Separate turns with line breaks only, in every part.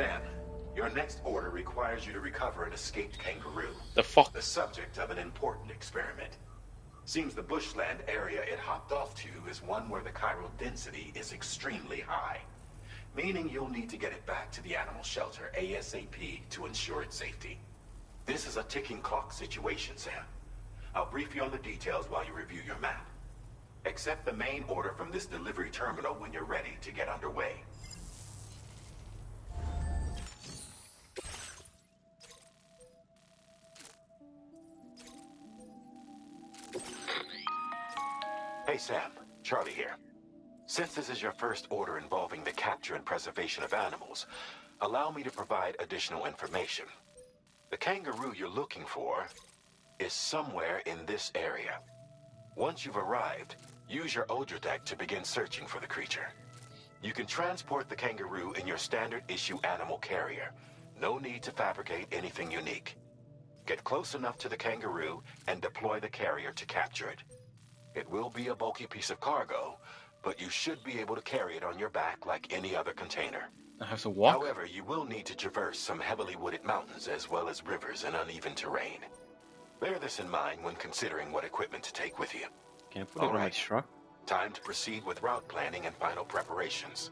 Sam, your next order requires you to recover an escaped kangaroo.
The fuck?
The subject of an important experiment. Seems the bushland area it hopped off to is one where the chiral density is extremely high. Meaning you'll need to get it back to the animal shelter ASAP to ensure its safety. This is a ticking clock situation, Sam. I'll brief you on the details while you review your map. Accept the main order from this delivery terminal when you're ready to get underway. Hey Sam, Charlie here. Since this is your first order involving the capture and preservation of animals, allow me to provide additional information. The kangaroo you're looking for is somewhere in this area. Once you've arrived, use your Odra deck to begin searching for the creature. You can transport the kangaroo in your standard issue animal carrier. No need to fabricate anything unique. Get close enough to the kangaroo and deploy the carrier to capture it. It will be a bulky piece of cargo, but you should be able to carry it on your back like any other container.
I have to walk?
However, you will need to traverse some heavily wooded mountains as well as rivers and uneven terrain. Bear this in mind when considering what equipment to take with you.
Can I put it on my truck?
Time to proceed with route planning and final preparations.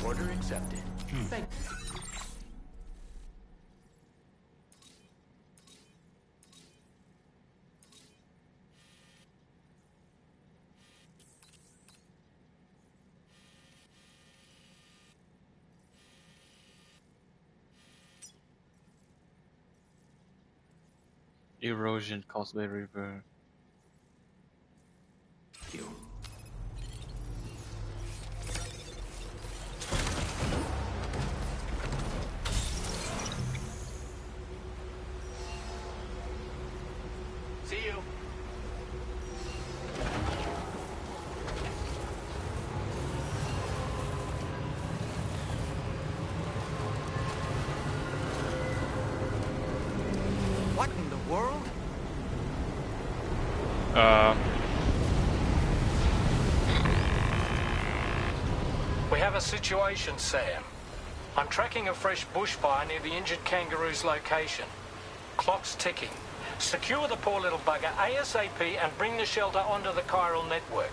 Order accepted. Thank you.
Erosion caused by river.
See you.
What in the world?
We have a situation, Sam. I'm tracking a fresh bushfire near the injured kangaroo's location. Clock's ticking. Secure the poor little bugger ASAP and bring the shelter onto the chiral network.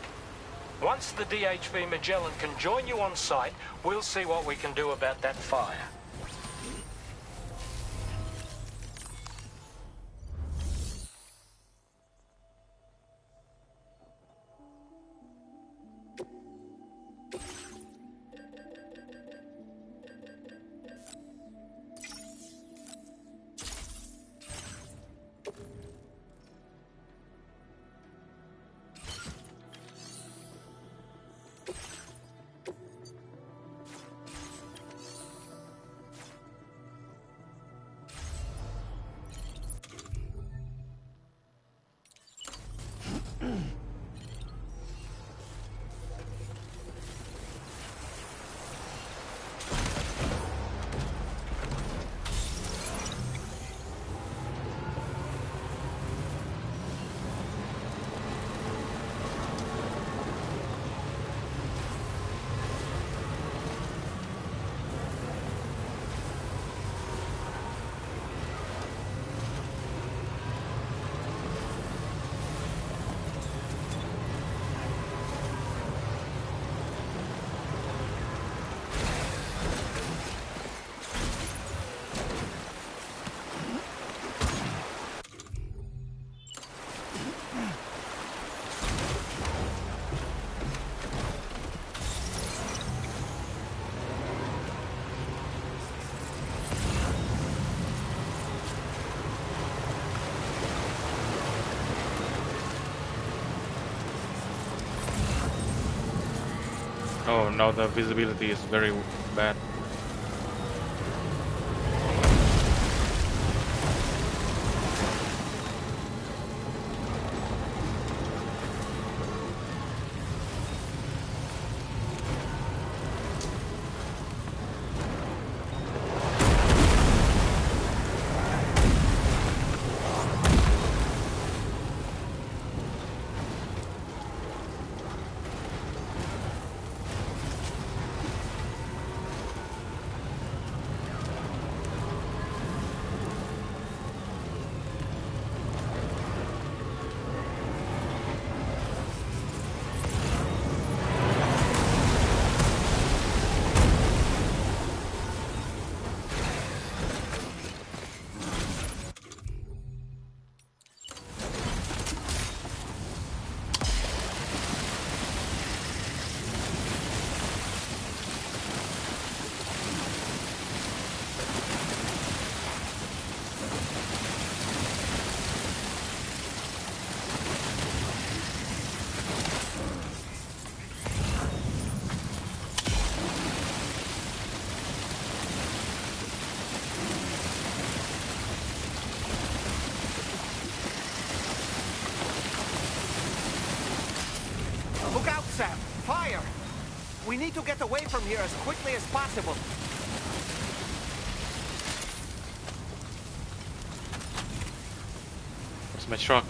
Once the DHV Magellan can join you on site, we'll see what we can do about that fire.
Oh, now the visibility is very bad.
Look out, Sam! Fire! We need to get away from here as quickly as possible.
Where's my truck?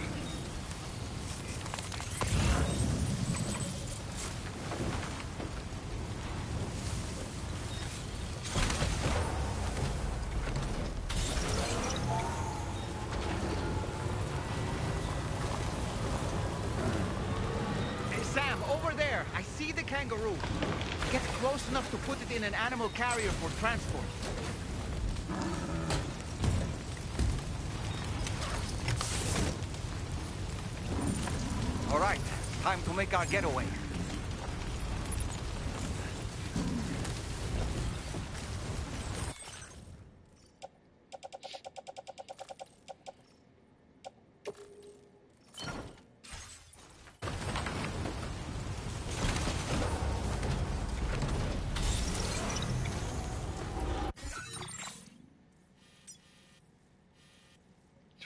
Hey, Sam, over there! I see the kangaroo. Get close enough to put it in an animal carrier for transport. All right, time to make our getaway.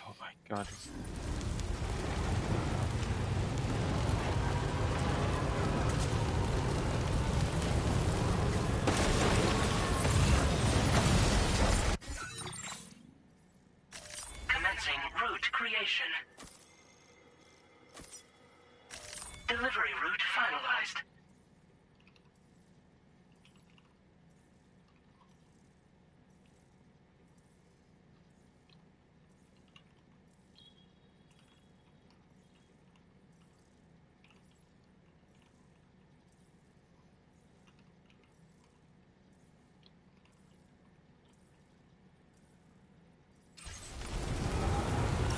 Oh my god.
Commencing route creation. Delivery route finalized.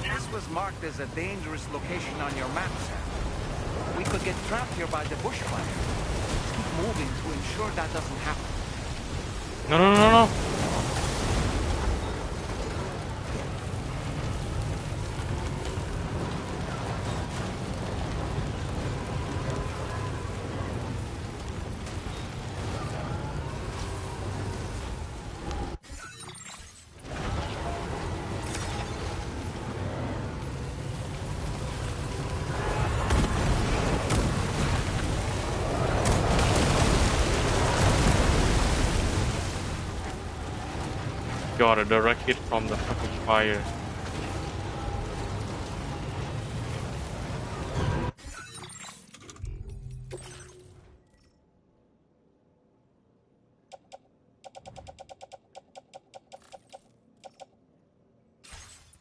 This was marked as a dangerous location on your map, Sam. We could get trapped here by the bushfire. Keep moving to ensure that doesn't happen.
No, no, no, no. Got a direct hit from the fucking fire.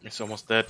It's almost dead.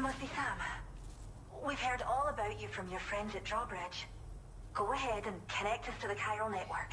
You must be Sam. We've heard all about you from your friends at Drawbridge. Go ahead and connect us to the chiral network.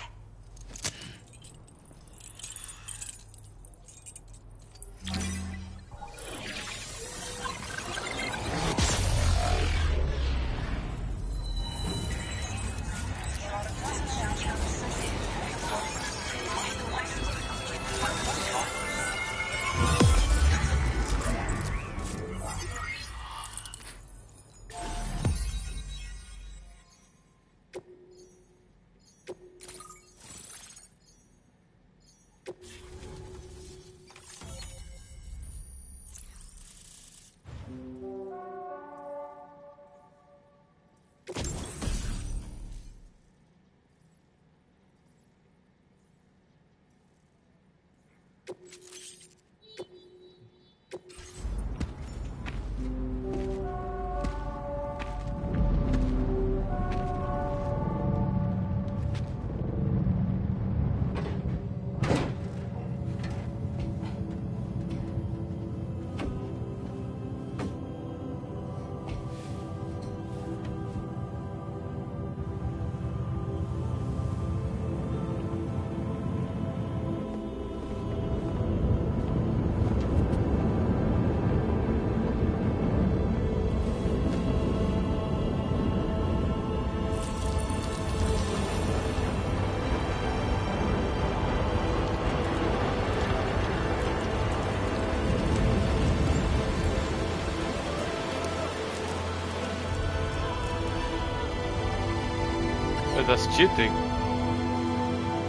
That's cheating.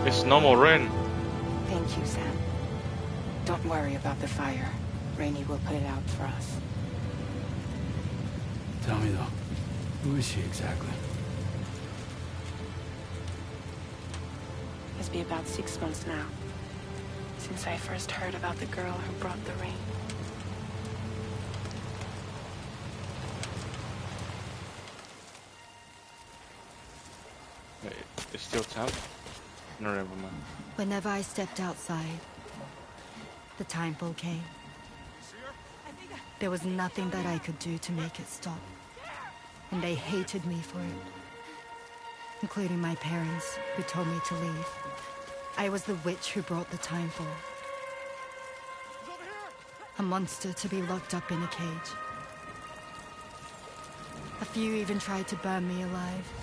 It's no more rain.
Thank you, Sam. Don't worry about the fire. Rainey will put it out for us.
Tell me though, who is she exactly?
It's been about 6 months now, since I first heard about the girl who brought the rain.
Wait, it's still time? No, never mind.
Whenever I stepped outside, the timefall came. There was nothing that I could do to make it stop. And they hated me for it. Including my parents, who told me to leave. I was the witch who brought the timefall. A monster to be locked up in a cage. A few even tried to burn me alive.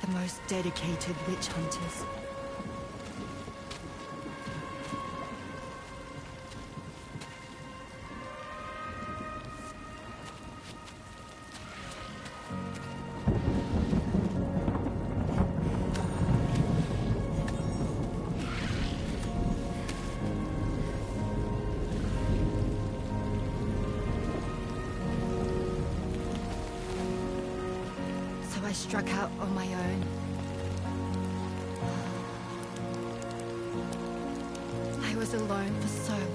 The most dedicated witch hunters. So I struck out on my own. I was alone for so long.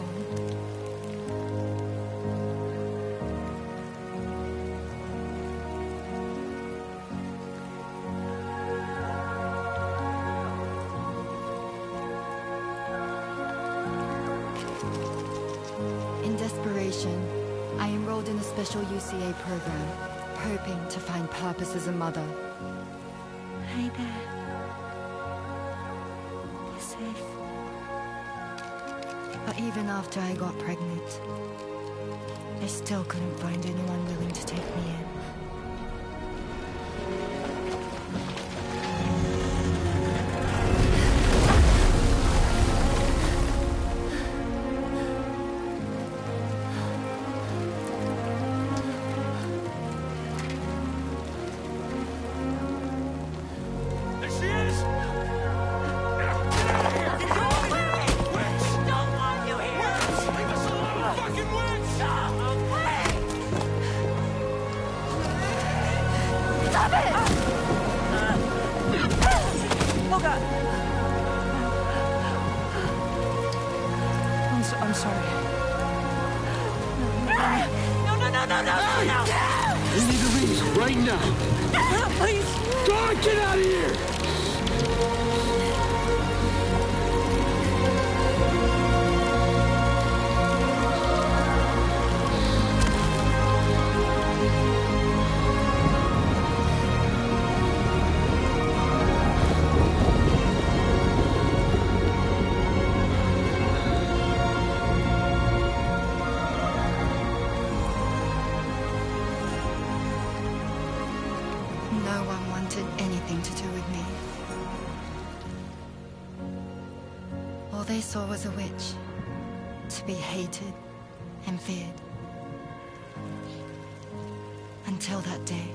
In desperation, I enrolled in a special UCA program, hoping to find purpose as a mother.
Hi there. You're safe.
But even after I got pregnant, I still couldn't find anyone willing to take me in.
I'm sorry.
We need to leave right now.
Please.
God, get out of here!
All they saw was a witch, to be hated and feared. Until that day.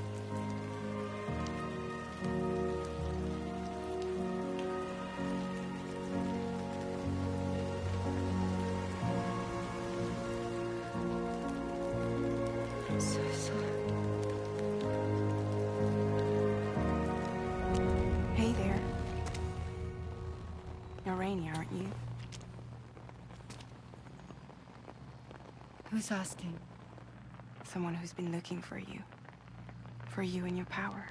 I'm so sorry.
Hey there. You're Rainey, aren't you?
Who's asking?
Someone who's been looking for you. For you and your power.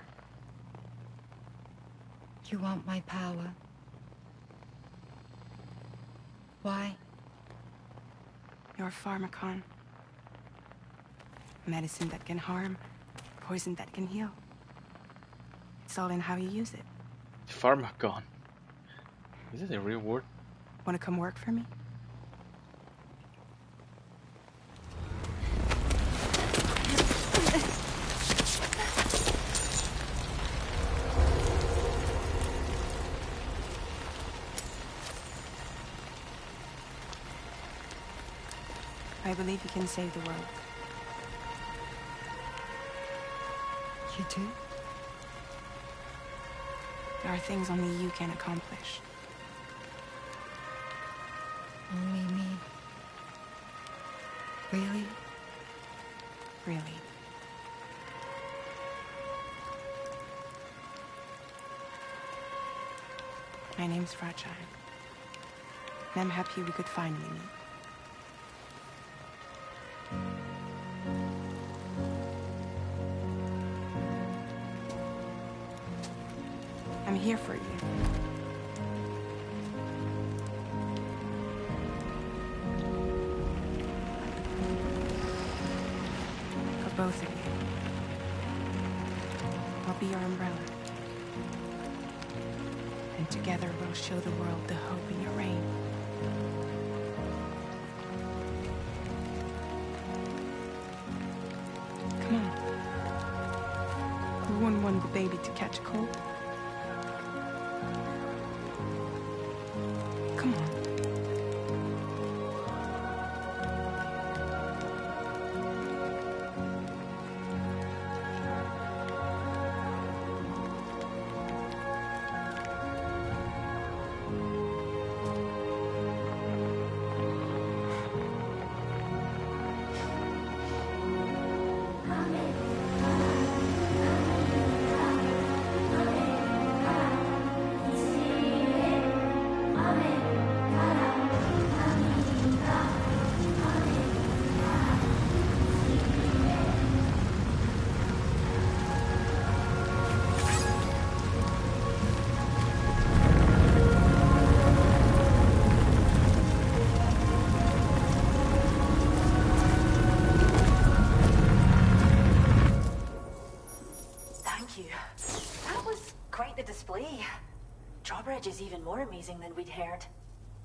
You want my power? Why?
You're a pharmacon. Medicine that can harm, poison that can heal. It's all in how you use it.
Pharmacon. Is it a real word?
Want to come work for me? I believe you can save the world.
You do?
There are things only you can accomplish.
Only me. Really?
Really. My name's Fragile. And I'm happy we could finally meet. I'm here for you. For both of you. I'll be your umbrella. And together we'll show the world the hope in your reign. Come on. Who wouldn't want the baby to catch a cold? Come on.
Drawbridge is even more amazing than we'd heard.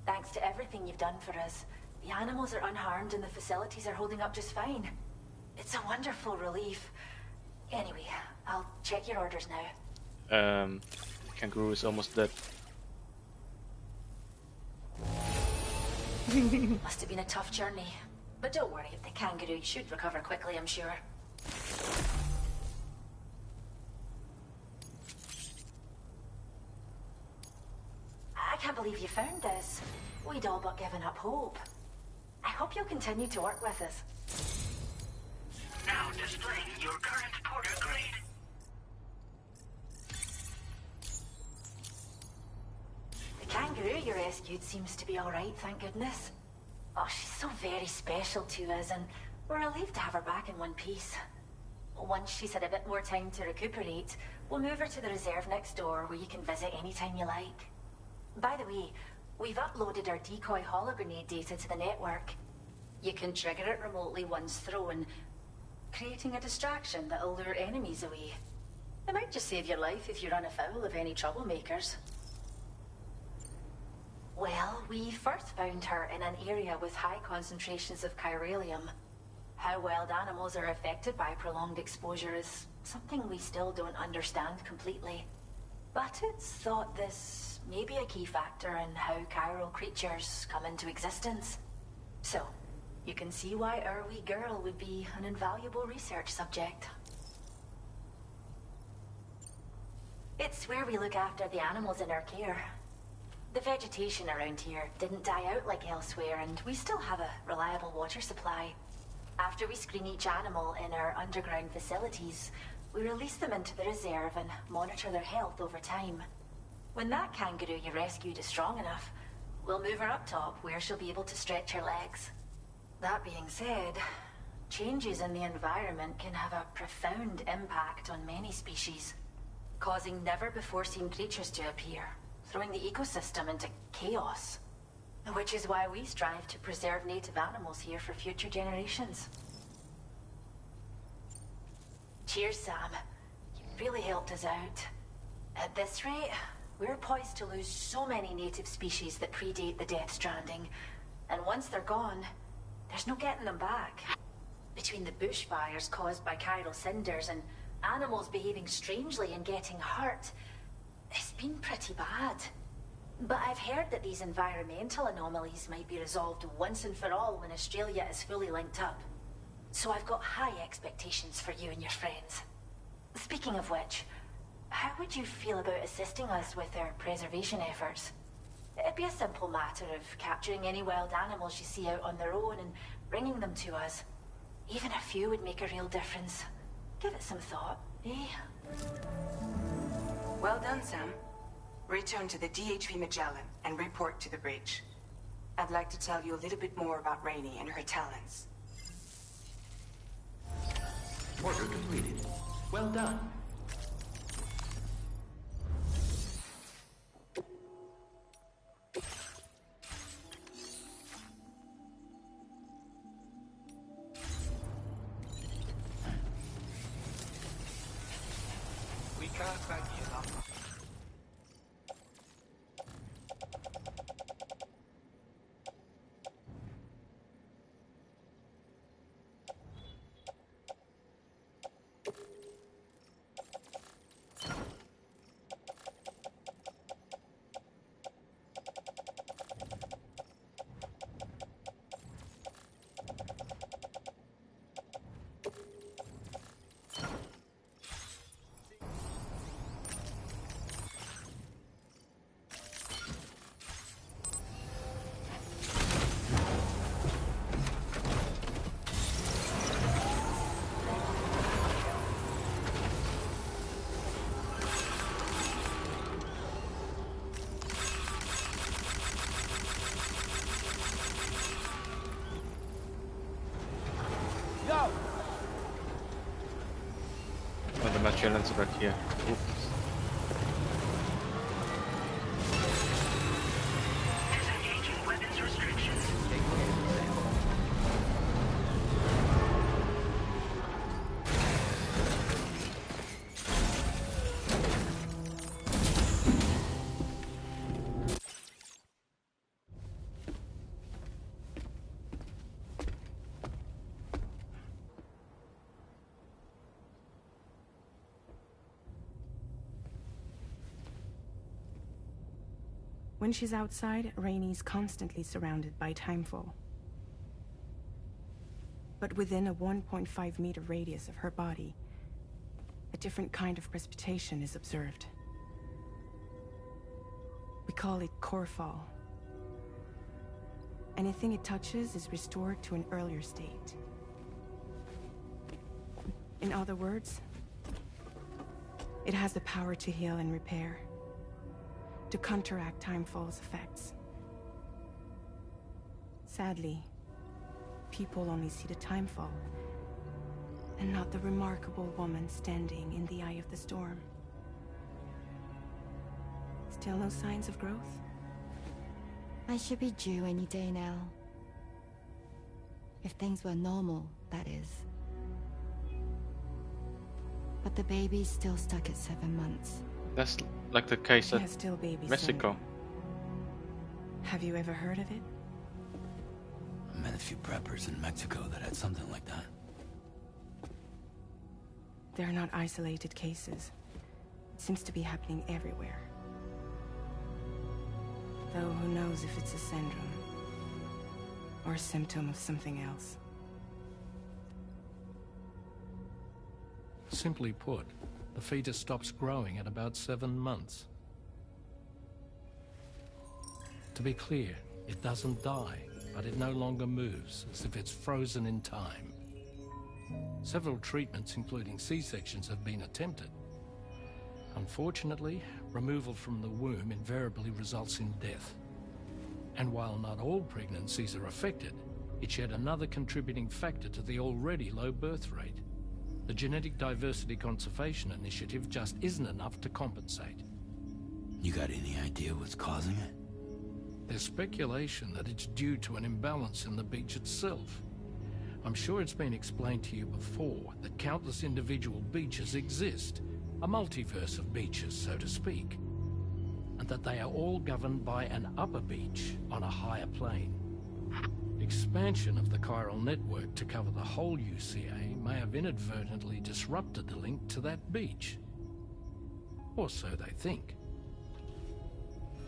Thanks to everything you've done for us, the animals are unharmed and the facilities are holding up just fine. It's a wonderful relief. Anyway, I'll check your orders now.
Kangaroo is almost dead.
Must have been a tough journey. But don't worry, the kangaroo should recover quickly, I'm sure. I can't believe you found this. We'd all but given up hope. I hope you'll continue to work with us.
Now displaying your current porter grade.
The kangaroo you rescued seems to be alright, thank goodness. Oh, she's so very special to us, and we're relieved to have her back in one piece. Once she's had a bit more time to recuperate, we'll move her to the reserve next door where you can visit anytime you like. By the way, we've uploaded our decoy hologrenade data to the network. You can trigger it remotely once thrown, creating a distraction that'll lure enemies away. It might just save your life if you run afoul of any troublemakers. Well, we first found her in an area with high concentrations of chiralium. How wild animals are affected by prolonged exposure is something we still don't understand completely. But it's thought this may be a key factor in how chiral creatures come into existence. So, you can see why our wee girl would be an invaluable research subject. It's where we look after the animals in our care. The vegetation around here didn't die out like elsewhere, and we still have a reliable water supply. After we screen each animal in our underground facilities, we release them into the reserve and monitor their health over time. When that kangaroo you rescued is strong enough, we'll move her up top where she'll be able to stretch her legs. That being said, changes in the environment can have a profound impact on many species, causing never-before-seen creatures to appear, throwing the ecosystem into chaos. Which is why we strive to preserve native animals here for future generations. Cheers, Sam. You really helped us out. At this rate, we're poised to lose so many native species that predate the Death Stranding. And once they're gone, there's no getting them back. Between the bushfires caused by chiral cinders and animals behaving strangely and getting hurt, it's been pretty bad. But I've heard that these environmental anomalies might be resolved once and for all when Australia is fully linked up. So I've got high expectations for you and your friends. Speaking of which, how would you feel about assisting us with our preservation efforts? It'd be a simple matter of capturing any wild animals you see out on their own and bringing them to us. Even a few would make a real difference. Give it some thought, eh?
Well done, Sam. Return to the DHV Magellan and report to the bridge. I'd like to tell you a little bit more about Rainey and her talents.
Order completed. Well done.
We can't thank you enough.
Oh, the Magellan's back here. Oops.
Disengaging weapons restrictions.
When she's outside, Rainey's constantly surrounded by timefall. But within a 1.5-meter radius of her body, a different kind of precipitation is observed. We call it core fall. Anything it touches is restored to an earlier state. In other words, it has the power to heal and repair, to counteract timefall's effects. Sadly, people only see the timefall, and not the remarkable woman standing in the eye of the storm. Still no signs of growth?
I should be due any day now. If things were normal, that is. But the baby's still stuck at 7 months.
That's like the case
She
at
has still baby
Mexico.
syndrome. Have you ever heard of it?
I met a few preppers in Mexico that had something like that.
They're not isolated cases. It seems to be happening everywhere. Though who knows if it's a syndrome or a symptom of something else.
Simply put, the fetus stops growing at about 7 months. To be clear, it doesn't die, but it no longer moves, as if it's frozen in time. Several treatments, including C-sections, have been attempted. Unfortunately, removal from the womb invariably results in death. And while not all pregnancies are affected, it's yet another contributing factor to the already low birth rate. The Genetic Diversity Conservation Initiative just isn't enough to compensate.
You got any idea what's causing it?
There's speculation that it's due to an imbalance in the beach itself. I'm sure it's been explained to you before that countless individual beaches exist, a multiverse of beaches, so to speak, and that they are all governed by an upper beach on a higher plane. Expansion of the chiral network to cover the whole UCA may have inadvertently disrupted the link to that beach. Or so they think.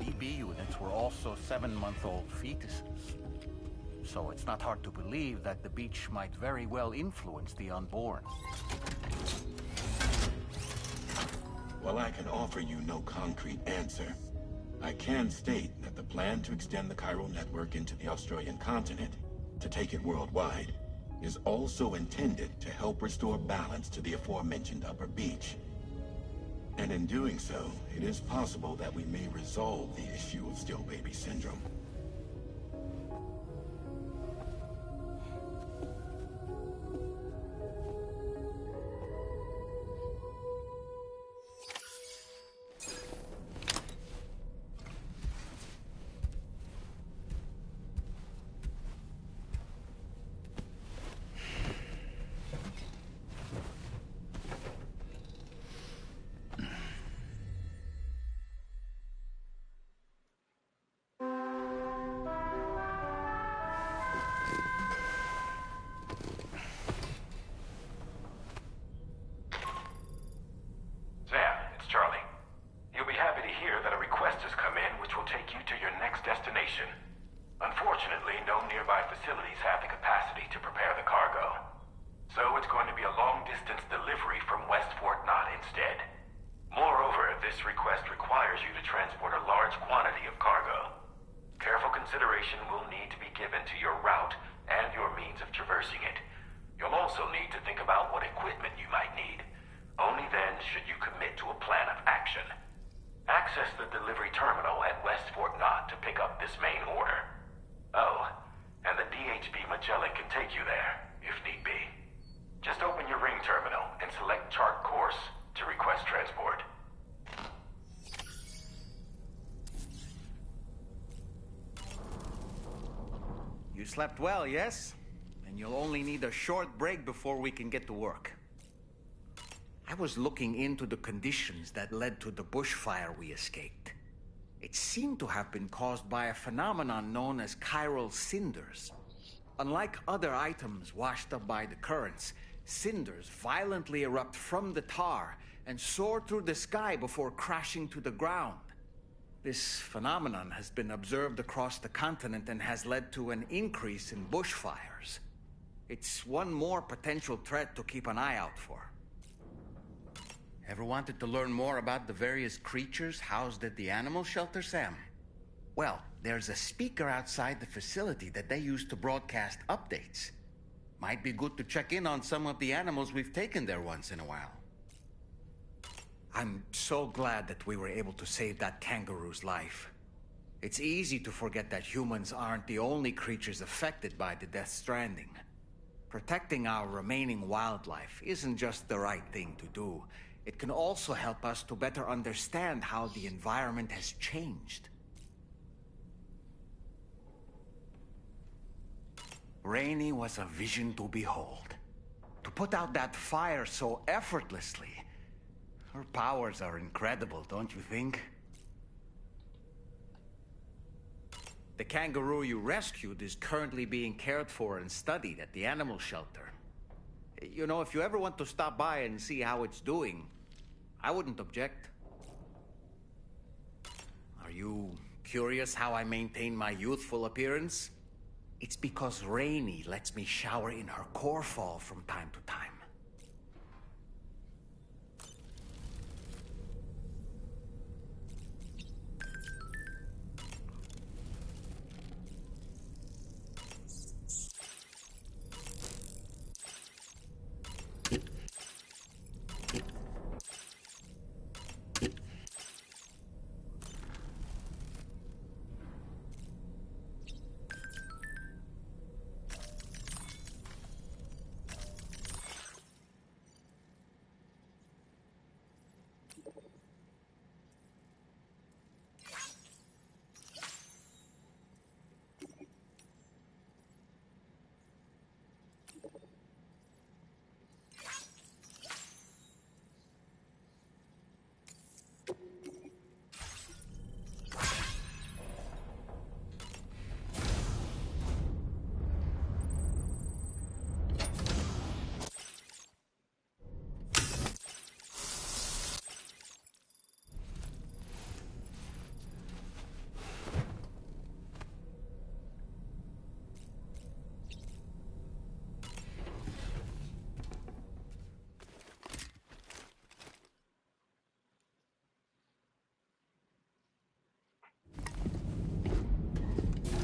BB units were also 7-month-old fetuses. So it's not hard to believe that the beach might very well influence the unborn.
While I can offer you no concrete answer, I can state that the plan to extend the chiral network into the Australian continent, to take it worldwide, is also intended to help restore balance to the aforementioned upper beach. And in doing so, it is possible that we may resolve the issue of still baby syndrome. Unfortunately, no nearby facilities have the capacity to prepare the cargo. So it's going to be a long-distance delivery from West Fort Knott instead. Moreover, this request requires you to transport a large quantity of cargo. Careful consideration will need to be given to your route and your means of traversing it. You'll also need to think about what equipment you might need. Only then should you commit to a plan of action. Access the delivery terminal at West Fort Knott to pick up this main order. Oh, and the DHB Magellan can take you there, if need be. Just open your ring terminal and select chart course to request transport.
You slept well, yes? And you'll only need a short break before we can get to work. I was looking into the conditions that led to the bushfire we escaped. It seemed to have been caused by a phenomenon known as chiral cinders. Unlike other items washed up by the currents, cinders violently erupt from the tar and soar through the sky before crashing to the ground. This phenomenon has been observed across the continent and has led to an increase in bushfires. It's one more potential threat to keep an eye out for.
Ever wanted to learn more about the various creatures housed at the animal shelter, Sam? Well, there's a speaker outside the facility that they use to broadcast updates. Might be good to check in on some of the animals we've taken there once in a while.
I'm so glad that we were able to save that kangaroo's life. It's easy to forget that humans aren't the only creatures affected by the Death Stranding. Protecting our remaining wildlife isn't just the right thing to do. It can also help us to better understand how the environment has changed. Rainey was a vision to behold. To put out that fire so effortlessly. Her powers are incredible, don't you think? The kangaroo you rescued is currently being cared for and studied at the animal shelter. You know, if you ever want to stop by and see how it's doing, I wouldn't object. Are you Curious how I maintain my youthful appearance? It's because Rainey lets me shower in her core fall from time to time.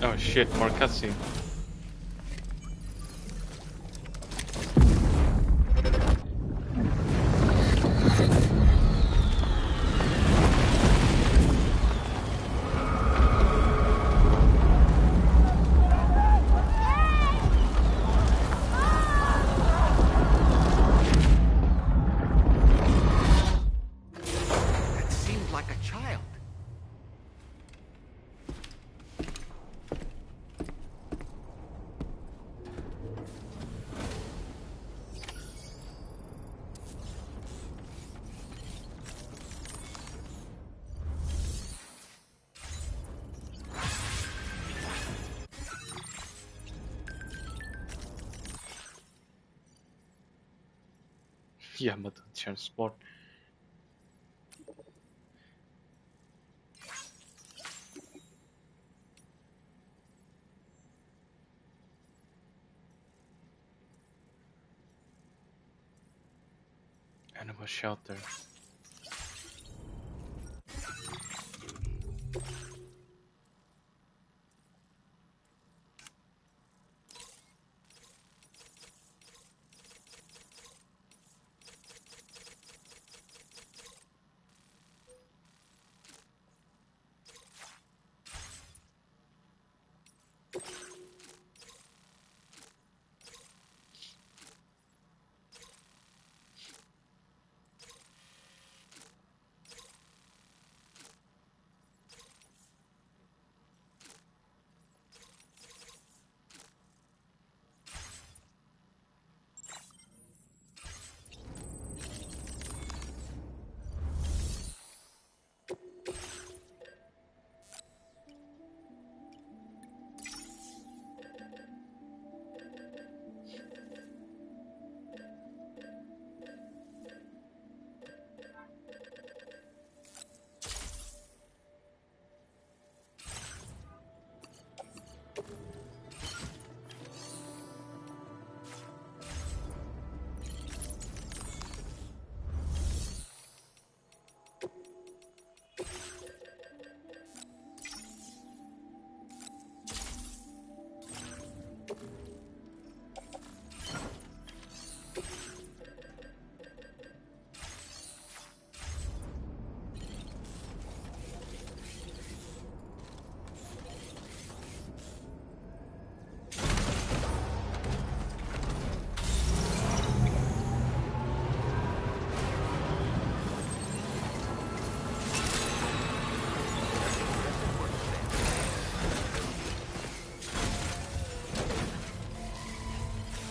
Oh shit, more cutscene.
That seemed like a child.
Yeah, but chance spot. Animal shelter.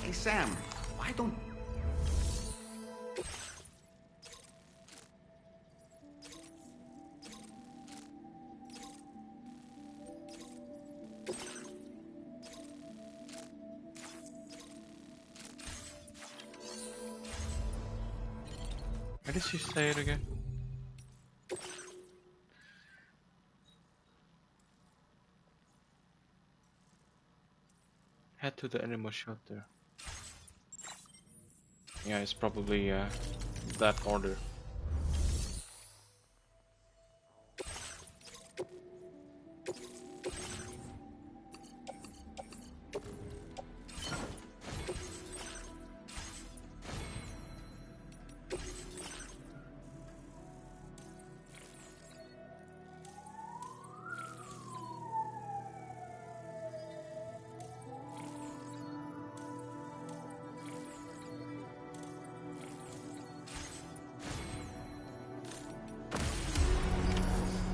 Hey, Sam, why don't... Where did she say it again? Head to the animal shelter. Yeah, it's probably that order.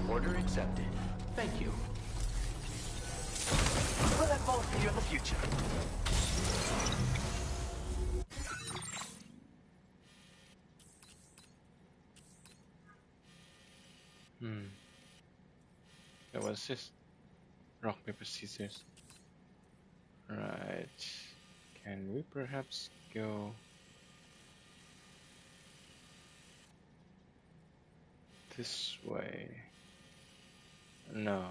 Order accepted. Thank you. We'll have more for you in the future.
That was just rock, paper, scissors. Right. Can we perhaps go this way? No.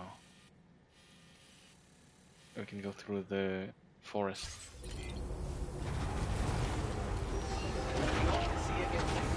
We can go through the forest.
See you again soon.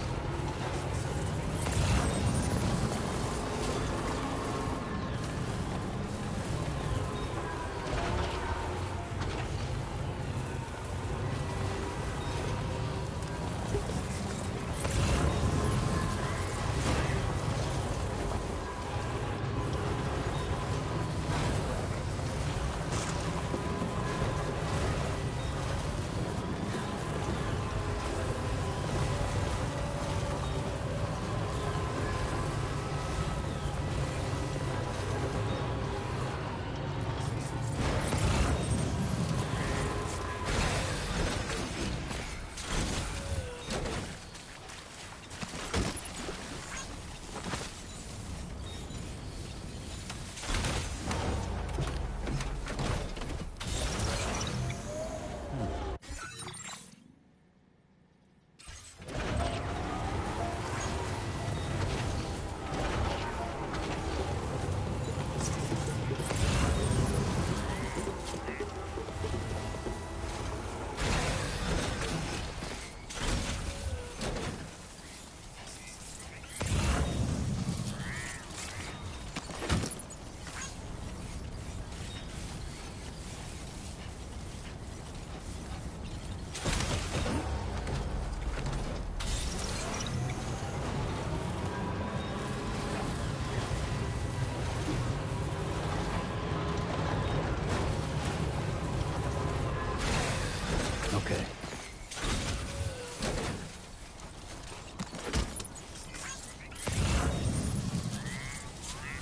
Okay.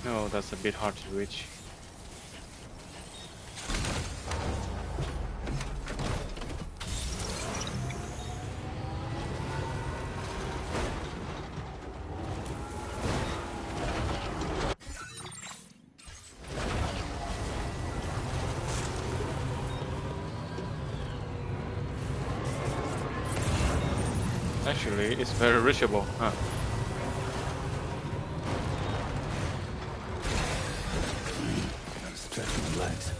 No, that's a bit hard to reach. Actually, it's very reachable, huh?
Gotta stretch my legs.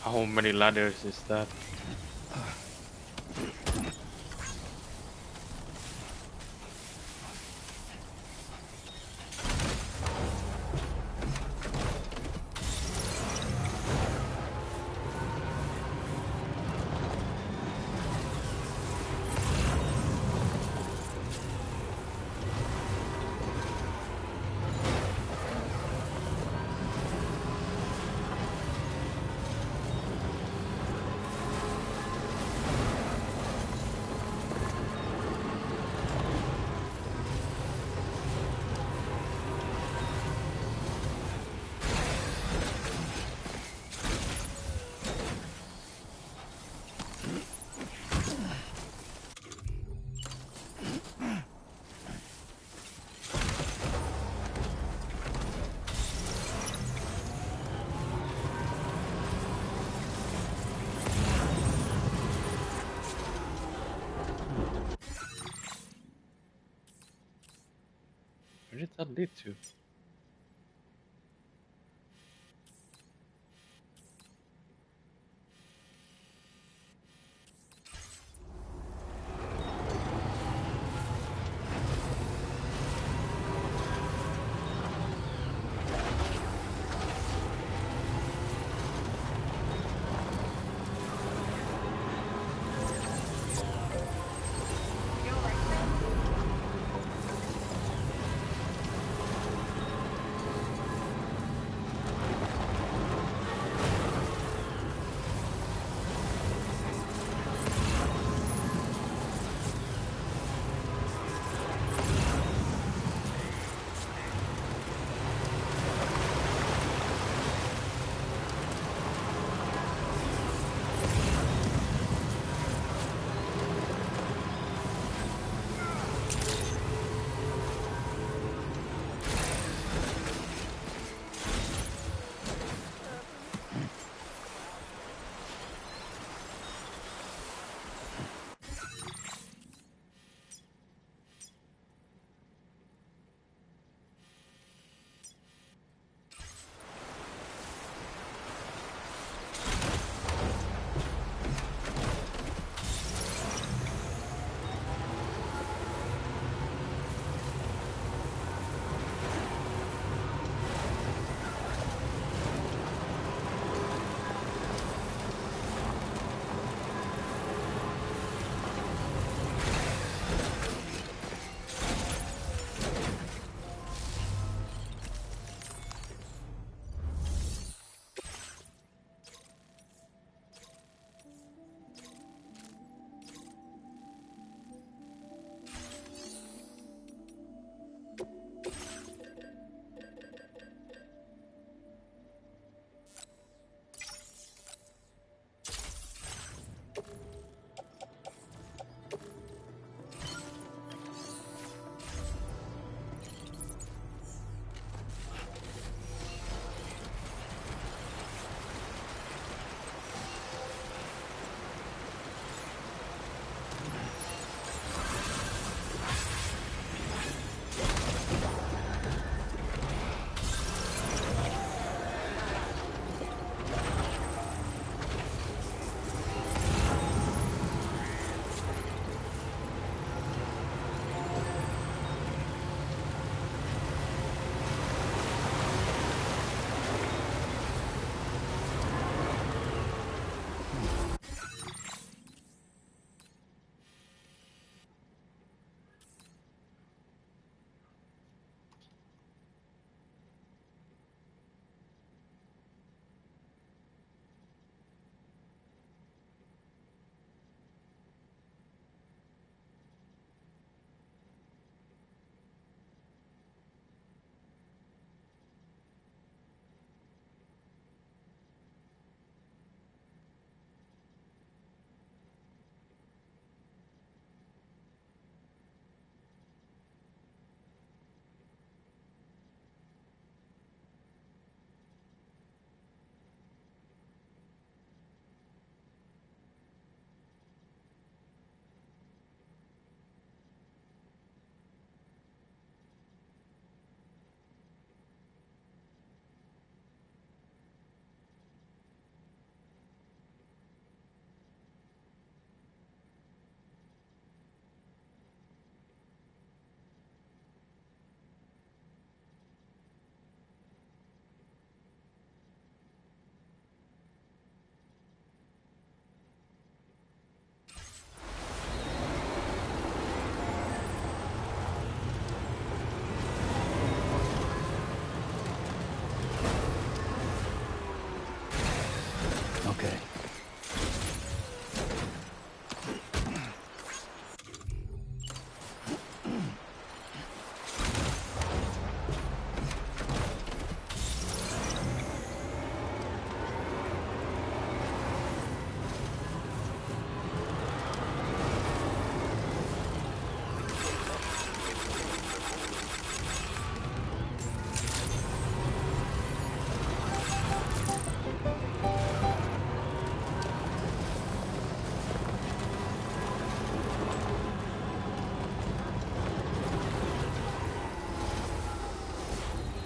How many ladders is that? Where did that lead to?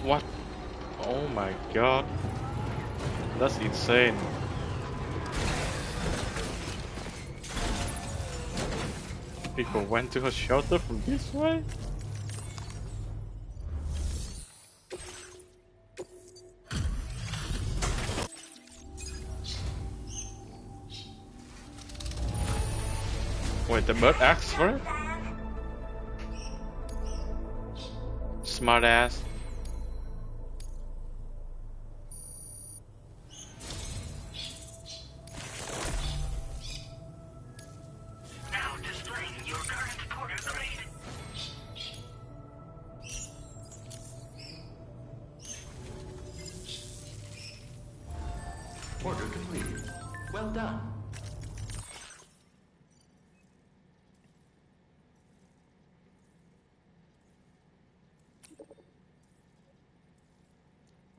What? Oh my god. That's insane. People went to her shelter from this way? Wait, the bird asked for it? Smart ass.
Now displaying your current porter grade.
Order completed. Well done.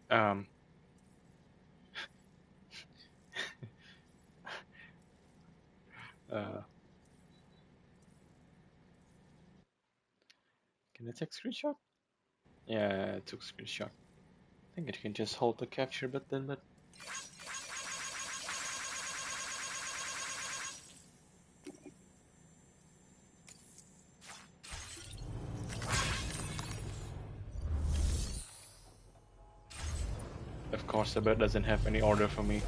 Um. Can I take screenshot? Yeah, I took screenshot. I think it can just hold the capture button, but of course the bird doesn't have any order for me.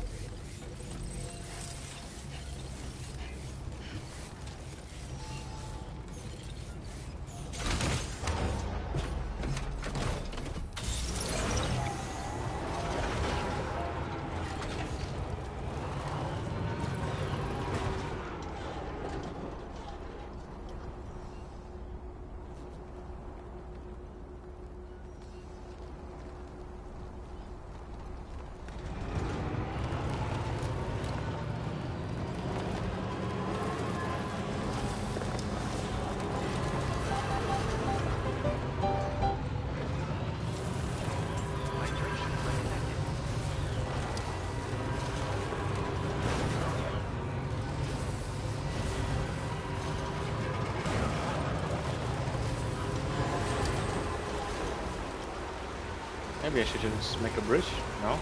Maybe I should just make a bridge? No?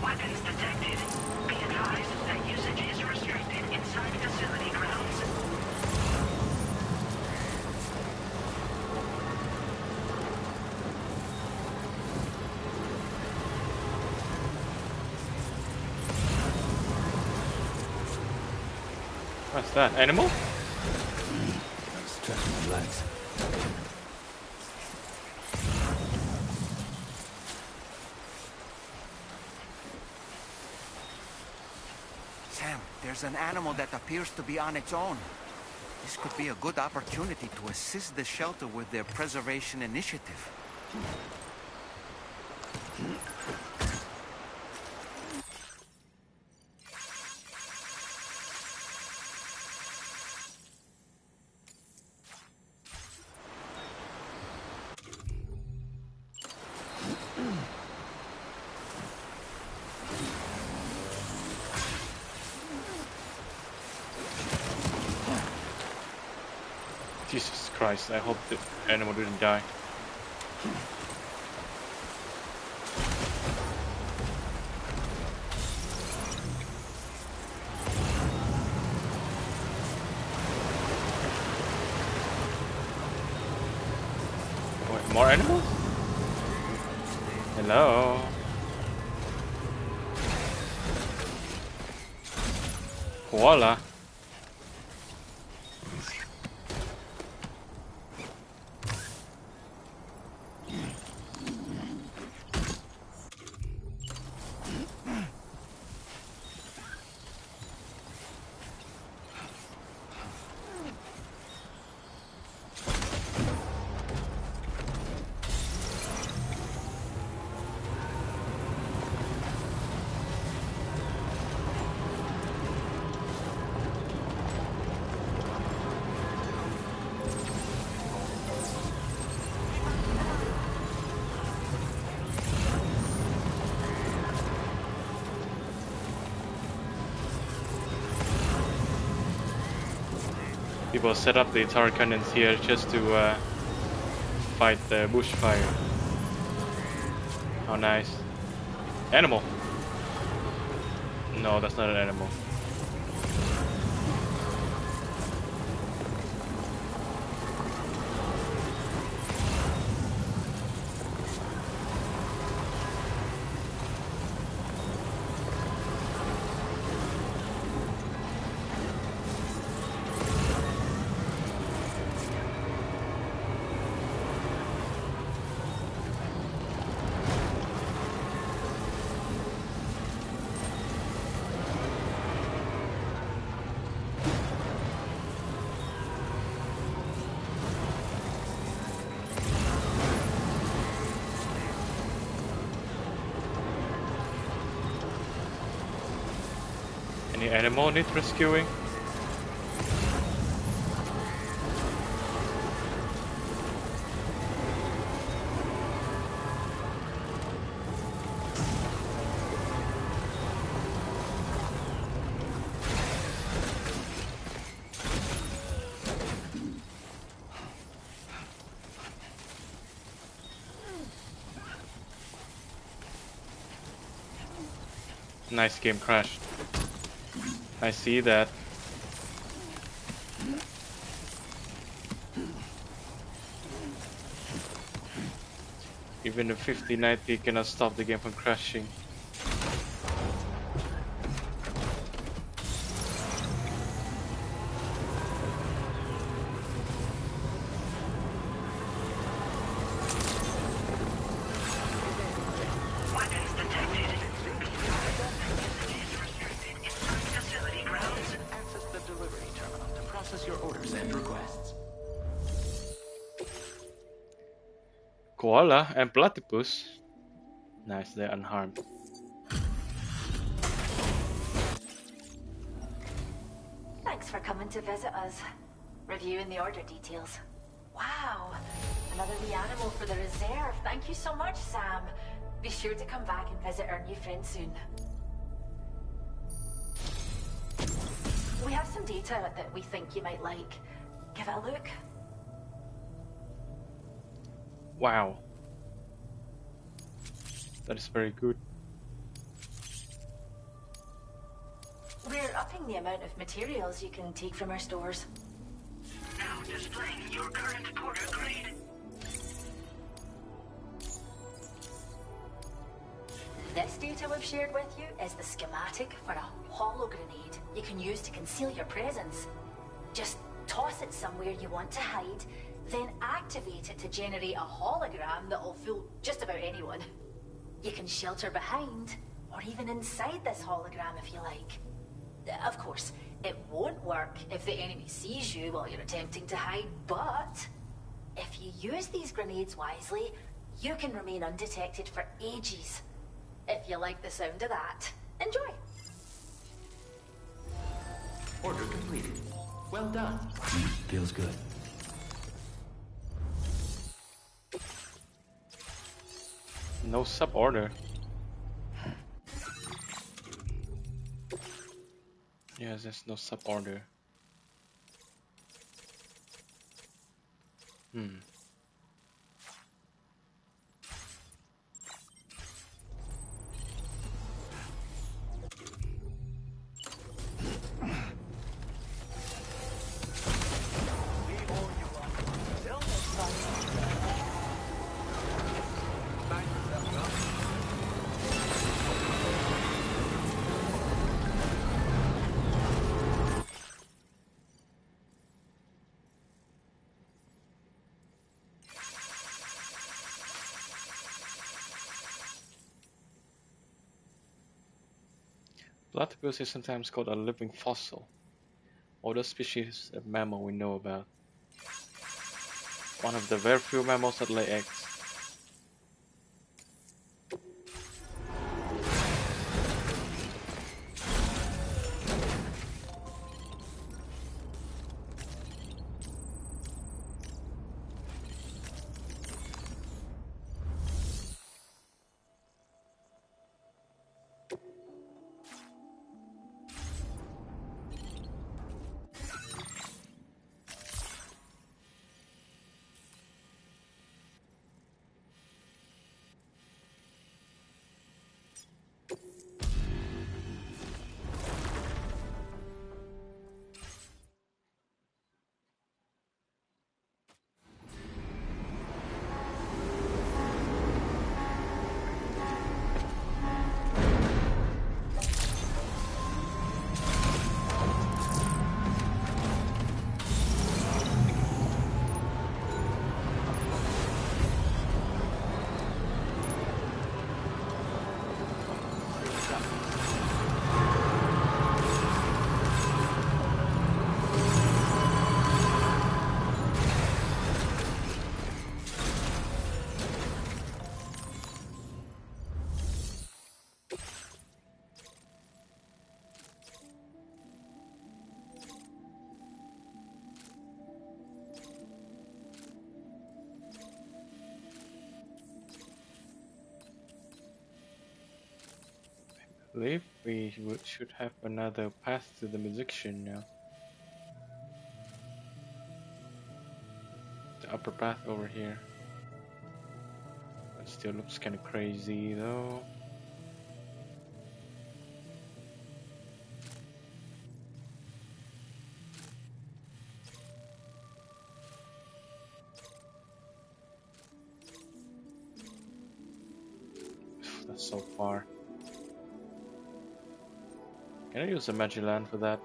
Weapons detected. Be advised that usage is restricted inside facility grounds.
What's that? Animal?
Stretch my legs.
Sam, there's an animal that appears to be on its own. This could be a good opportunity to assist the shelter with their preservation initiative.
Jesus Christ, I hope the animal didn't die. Wait, more animals? Hello? Koala? People set up the entire cannons here just to fight the bushfire. How nice. Animal! No, that's not an animal. Any animal need rescuing? Nice, game crashed. I see that. Even the 5090 cannot stop the game from crashing.
Weapons detected. Usage is restricted inside facility grounds.
Access the delivery terminal to process your orders and requests.
Koala and platypus. Nice, they're unharmed.
Thanks for coming to visit us. Reviewing the order details. Wow, another wee animal for the reserve. Thank you so much, Sam. Be sure to come back and visit our new friend soon. We have some data that we think you might like. Give it a look.
Wow. That is very good.
We're upping the amount of materials you can take from our stores.
Now displaying your current porter grade.
This data we've shared with you is the schematic for a holo grenade you can use to conceal your presence. Just toss it somewhere you want to hide, then activate it to generate a hologram that'll fool just about anyone. You can shelter behind, or even inside this hologram if you like. Of course, it won't work if the enemy sees you while you're attempting to hide, but if you use these grenades wisely, you can remain undetected for ages. If you like the sound of that, enjoy.
Order completed. Well done.
Feels good.
No sub-order. Yes, there's no sub-order. Platypus is sometimes called a living fossil. Oldest species of mammal we know about. One of the very few mammals that lay eggs. believe we should have another path to the musician now. The upper path over here. It still looks kind of crazy though. That's so far. Can I use a Magellan for that?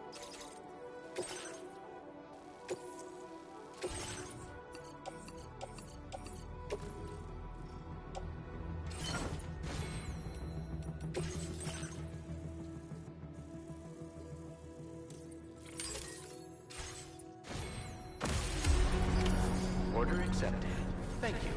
Order accepted. Thank you.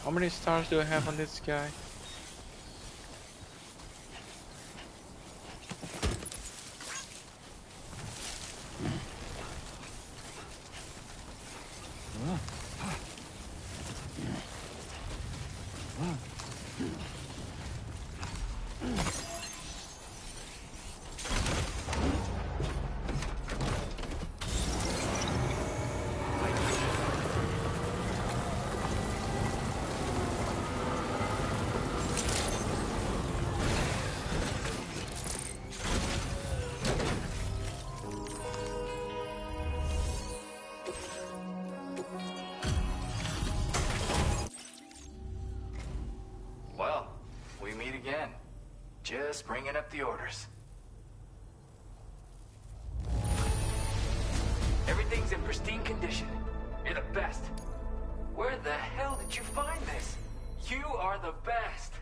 How many stars do I have on this guy?
Well, we meet again. Just bringing up the orders. Everything's in pristine condition. You're the best. Where the hell did you find this? You are the best.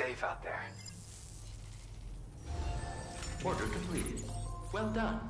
safe out there.
Order completed. Well done.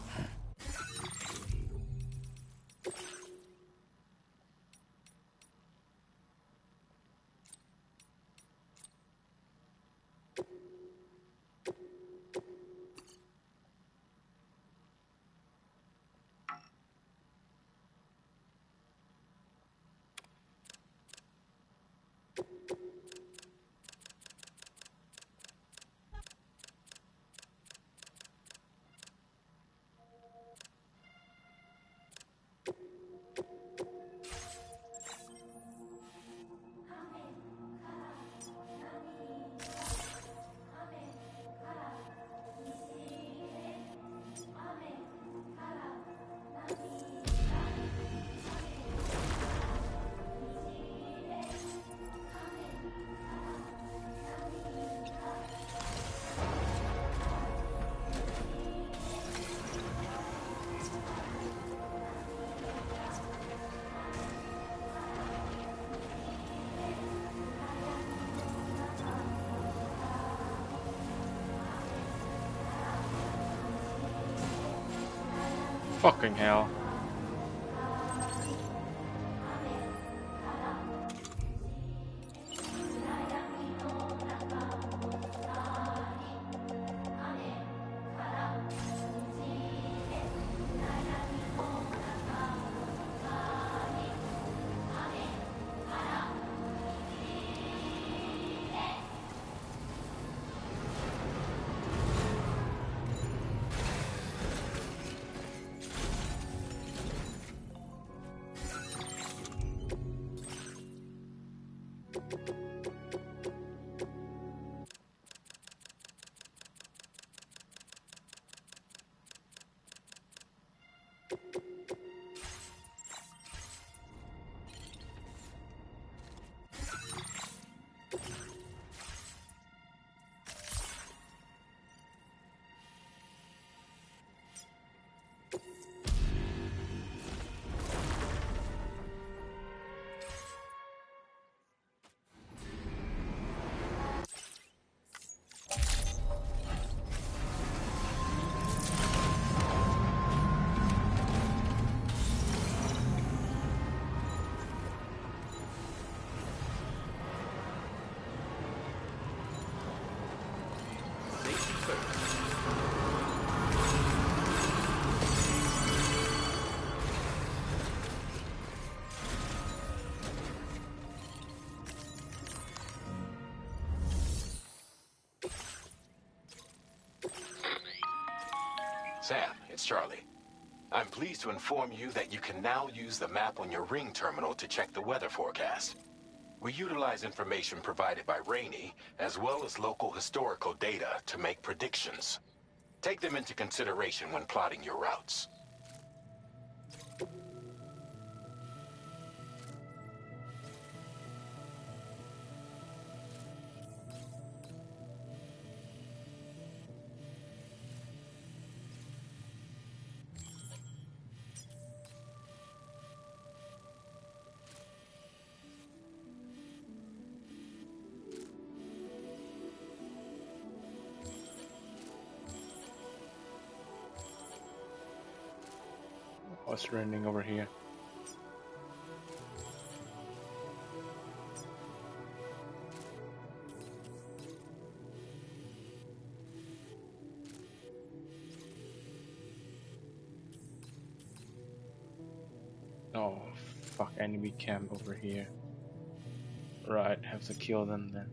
Fucking hell.
Sam, it's Charlie. I'm pleased to inform you that you can now use the map on your ring terminal to check the weather forecast. We utilize information provided by Rainey, as well as local historical data, to make predictions. Take them into consideration when plotting your routes.
What's running over here? Oh, fuck, enemy camp over here. Right, have to kill them then.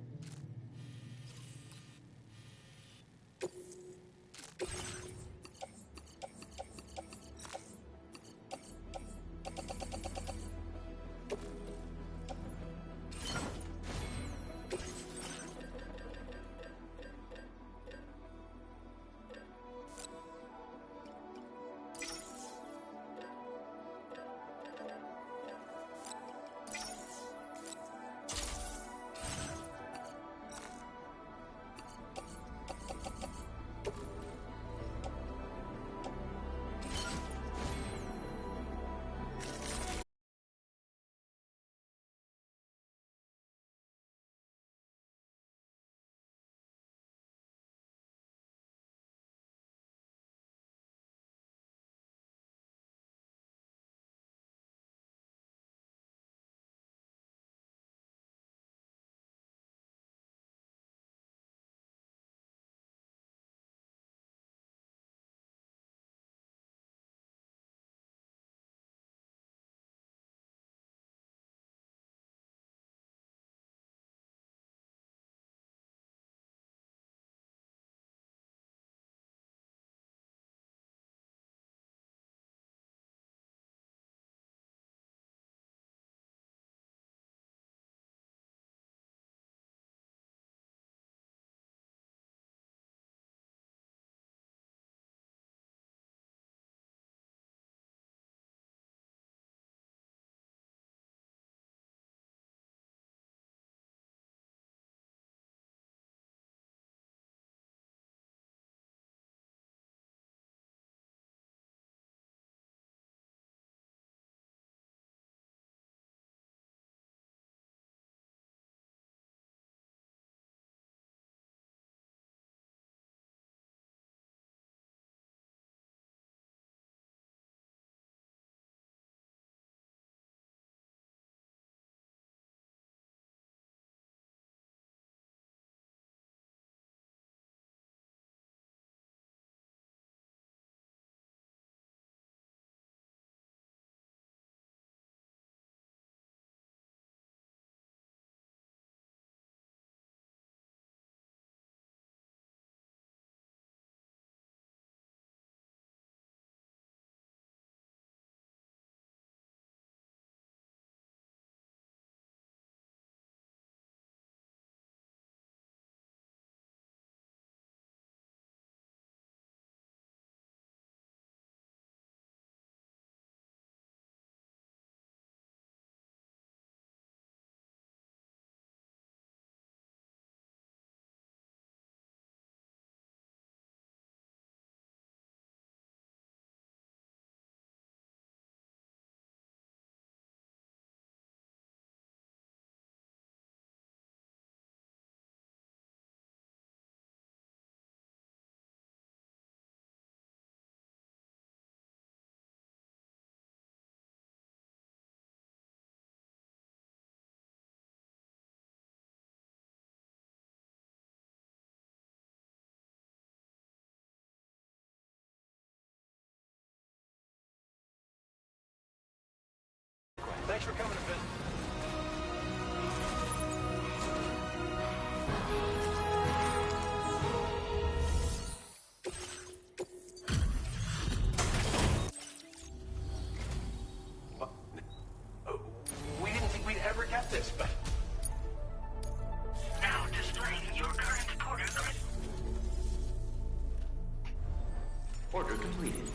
Order completed.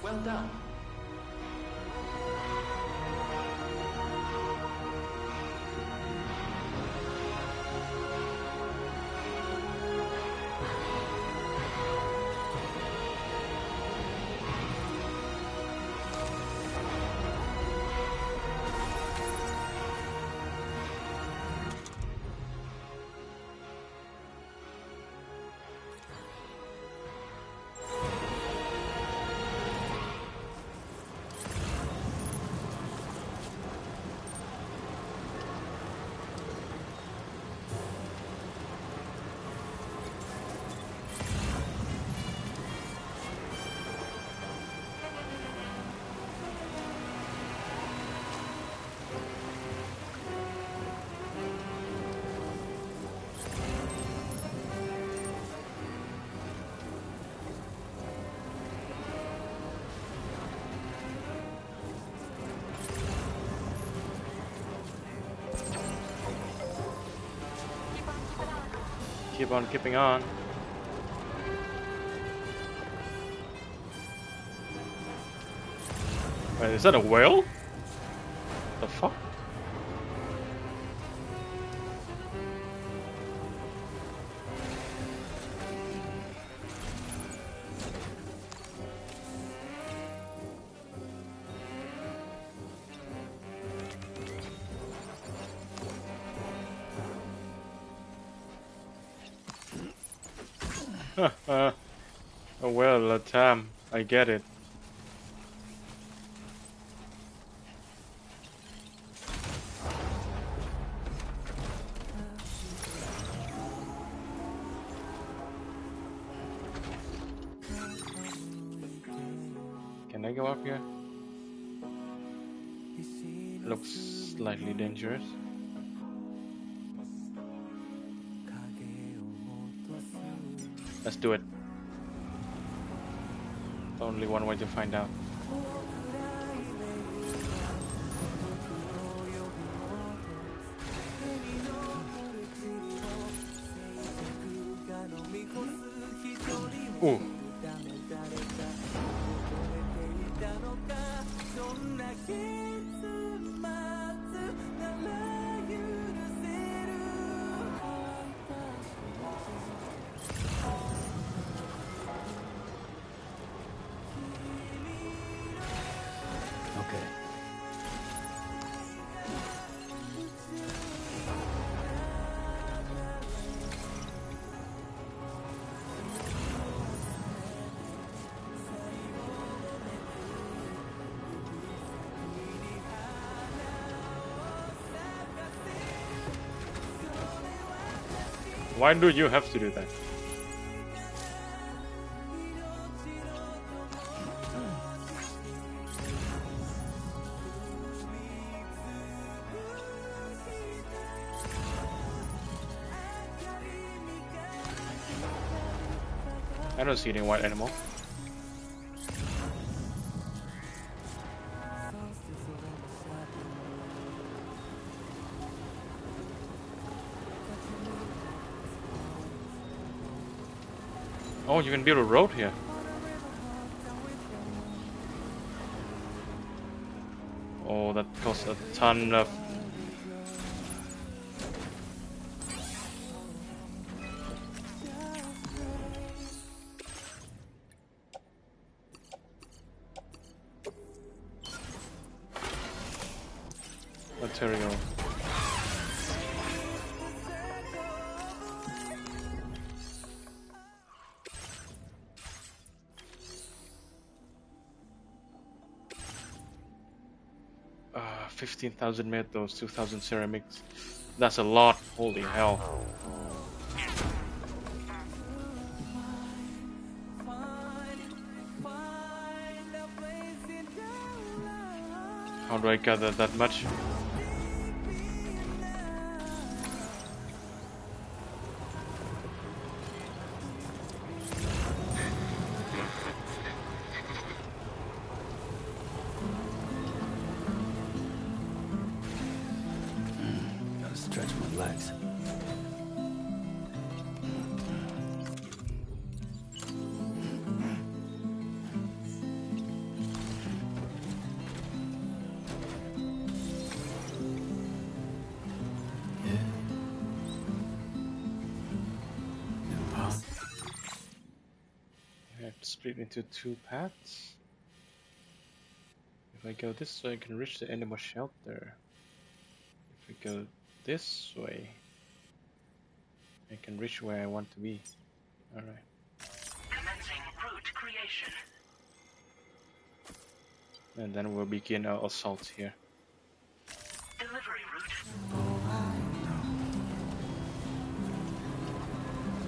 Well done.
Keep on keeping on. Wait, is that a whale? The fuck? A whale at a time. I get it. Can I go up here? Looks slightly dangerous. Let's do it. Only one way to find out. Ooh. Why do you have to do that? I don't see any white animal. Oh, you can build a road here. Oh, that costs a ton of... material. Uh, 15,000 metals, 2,000 ceramics. That's a lot. Holy hell. How do I gather that much?
Gotta stretch my legs.
split into two paths. If I go this way, I can reach the animal shelter. If I go this way, I can reach where I want to be. Alright.
Commencing route creation.
And then we'll begin our assault here.
Delivery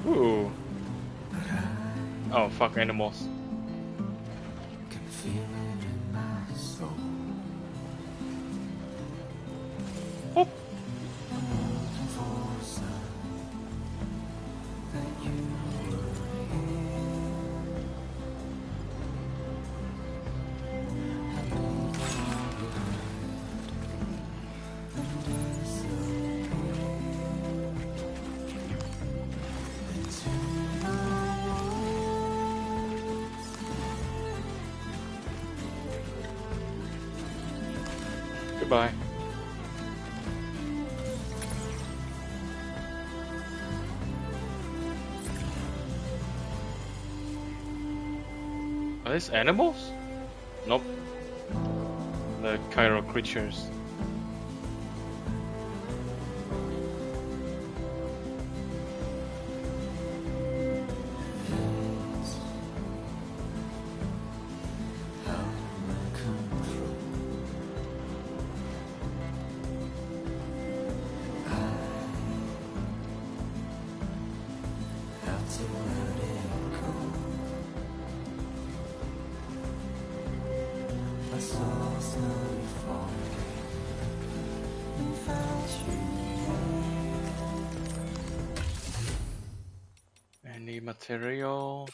route.
Ooh. Oh, fuck animals.
Can feel it in my soul.
Oh.
For a sign that you were here. I know you left and disappeared into my words.
Goodbye. Are these animals? Nope. The chiral creatures. Any material?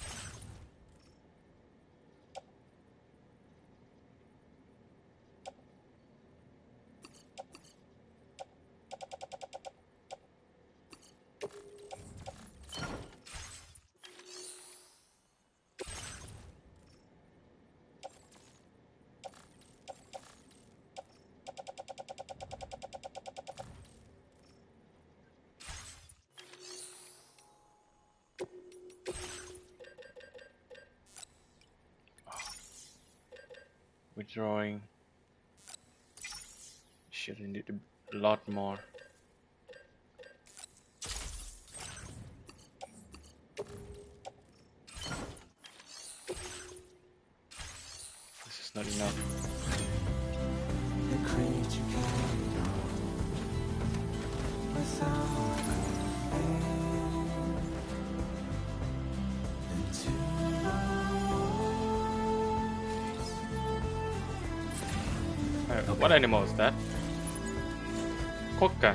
Withdrawing. Should need a lot more. This is not enough.
The creature carried on without into
What animal is that? Quokka.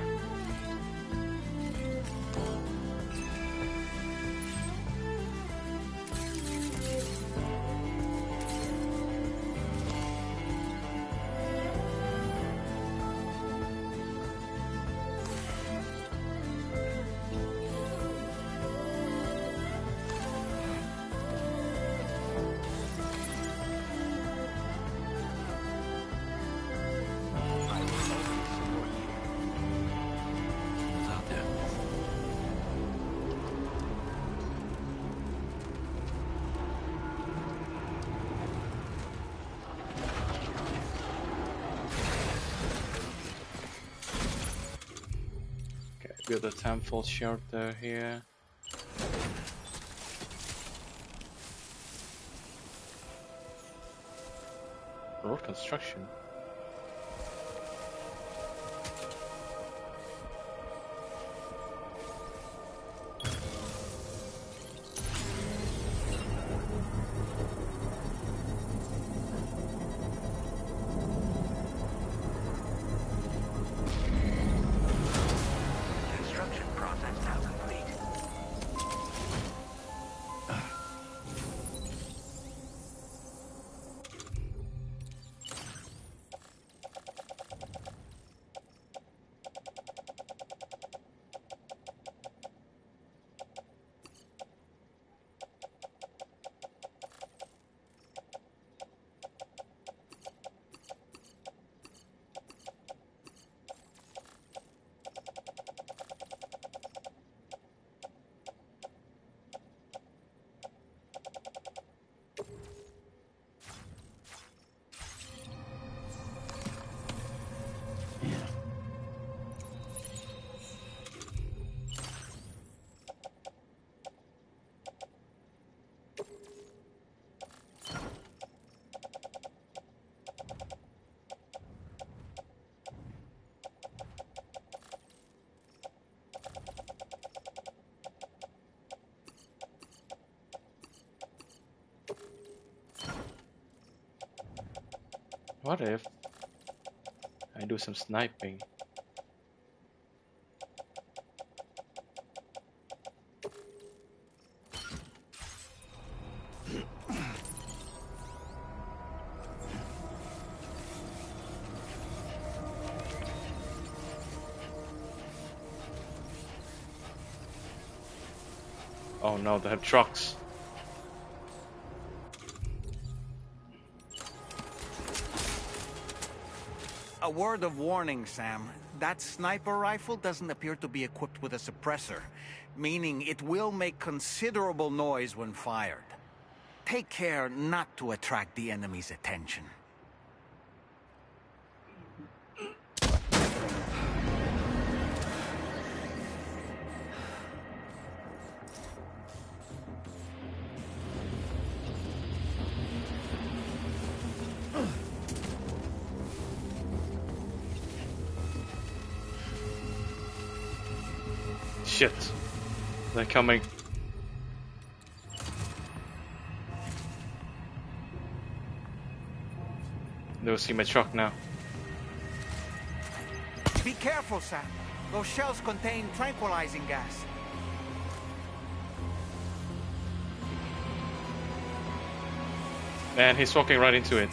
Build a temple shelter here. Road construction. What if I do some sniping? Oh no, they have trucks.
A word of warning, Sam. That sniper rifle doesn't appear to be equipped with a suppressor, meaning it will make considerable noise when fired. Take care not to attract the enemy's attention.
Shit. They're coming. They'll see my truck now.
Be careful, Sam. Those shells contain tranquilizing gas.
And he's walking right into it.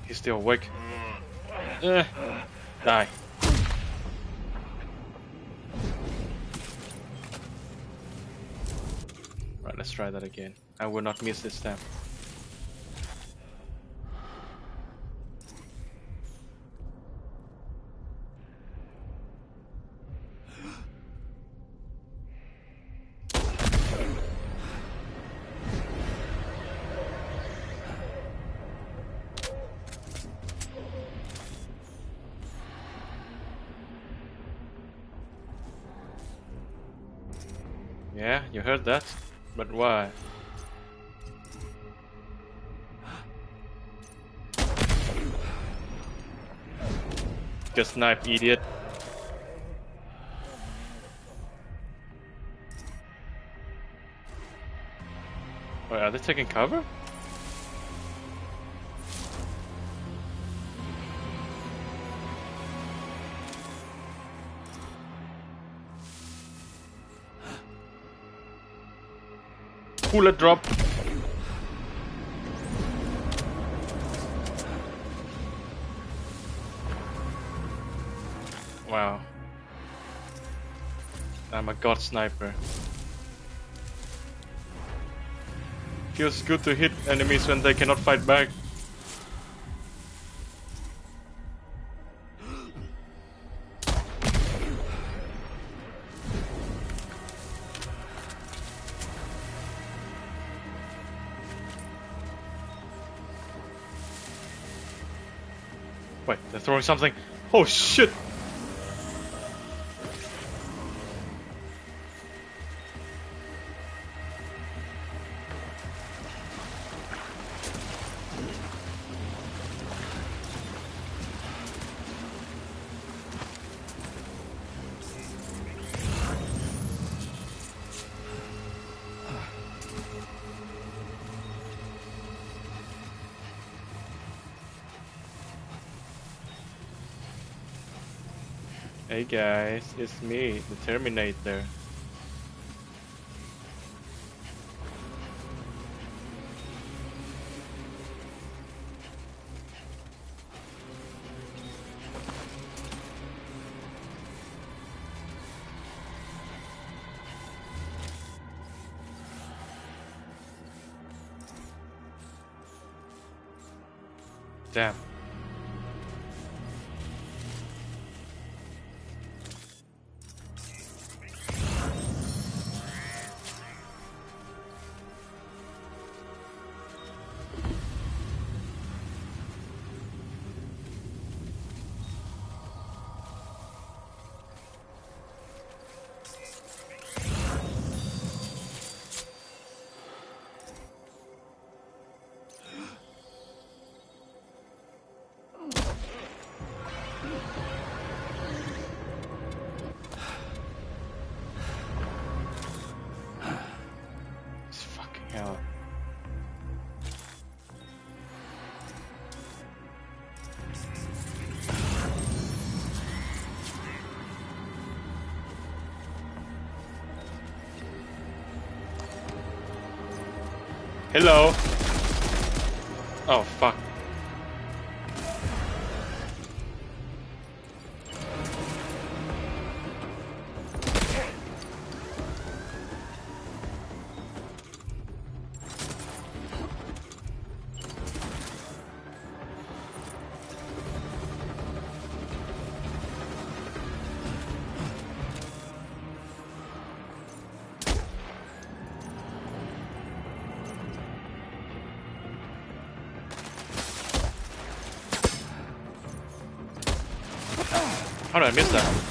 He's still awake. Die. Right, let's try that again. I will not miss this time. Yeah, you heard that? But why? Just snipe, idiot. Wait, are they taking cover? Bullet drop. Wow. I'm a god sniper. Feels good to hit enemies when they cannot fight back. Wait, they're throwing something. Oh shit! Hey guys, it's me, the Terminator. Damn. Fucking hell. Hello. Oh fuck. How did I miss that?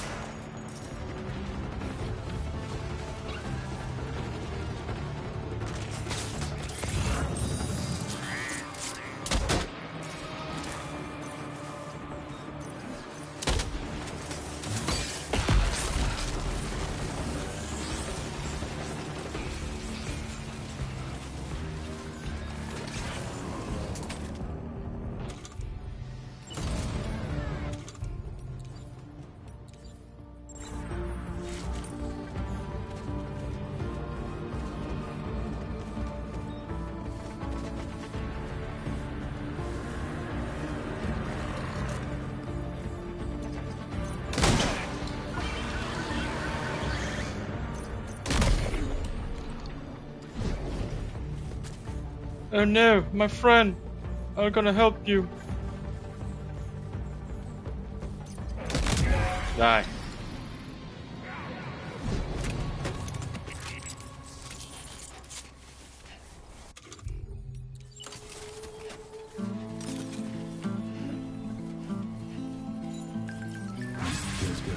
Oh no, my friend! I'm gonna help you. Die.
Feels good.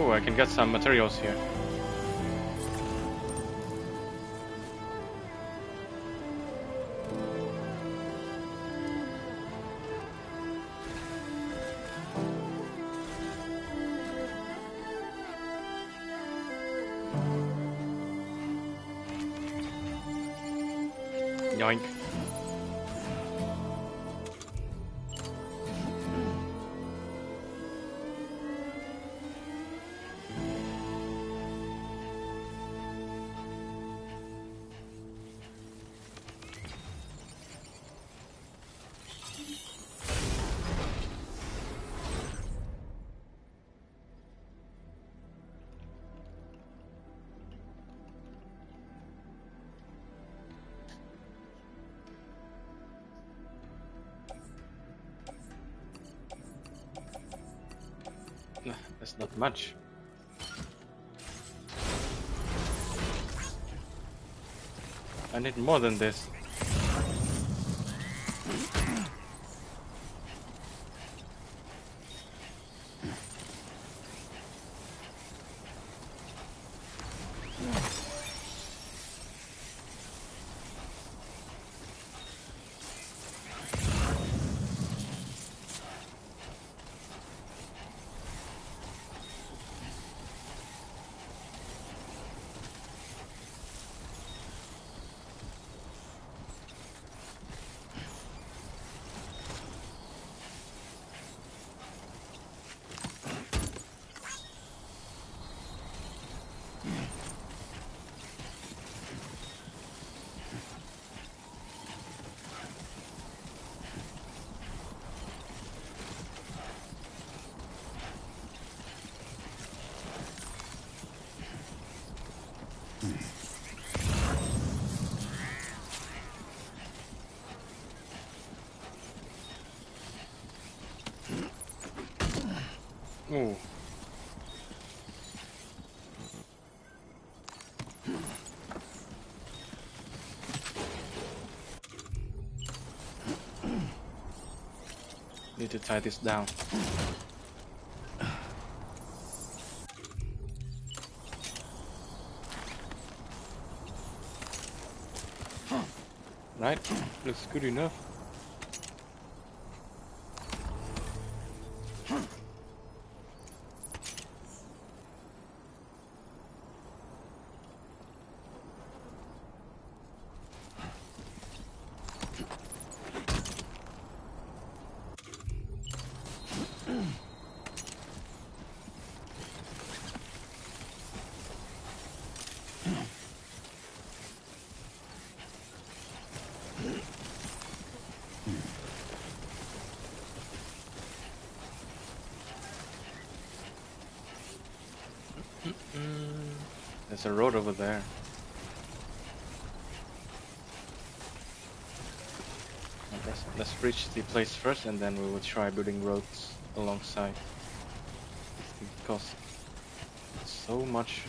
Oh, I can get some materials here. Yoink. That's not much. I need more than this. Ooh. Need to tie this down. Right, looks good enough. There's a road over there. Let's reach the place first, and then we will try building roads alongside. Because so much.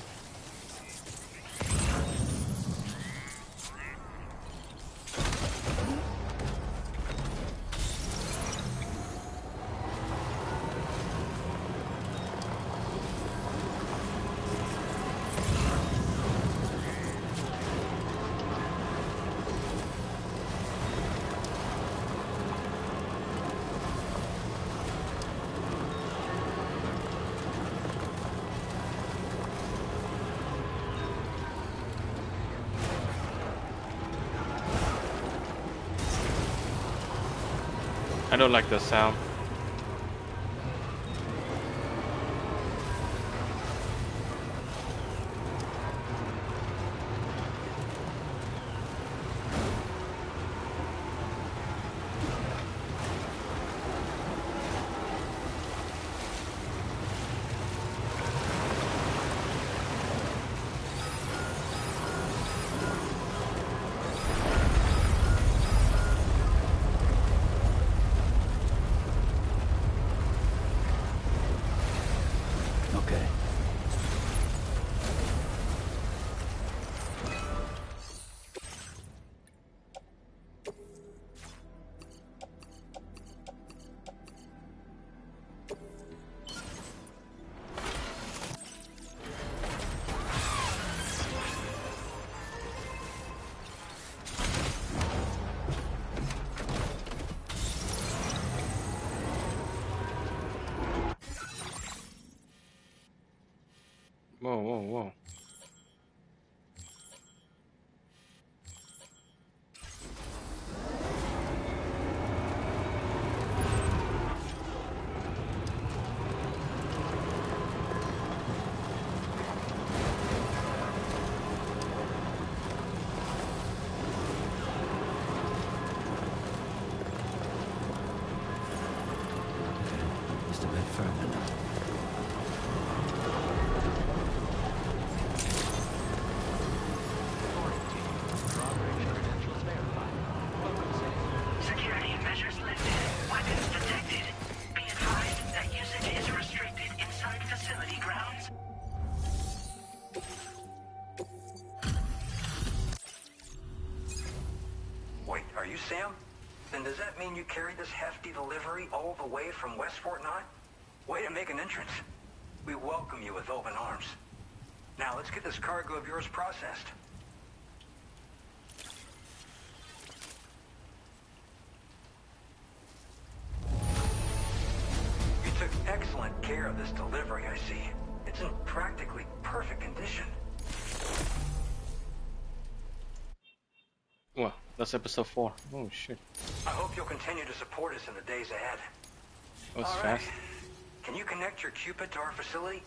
I don't like the sound.
you Sam? Then does that mean you carried this hefty delivery all the way from West Fort Knott? Way to make an entrance. We welcome you with open arms. Now let's get this cargo of yours processed. You took excellent care of this delivery, I see. It's in practically perfect condition.
Well, that's episode 4. Oh shit.
I hope you'll continue to support us in the days ahead.
That was
All right.
fast.
Can you connect your Cupid to our facility?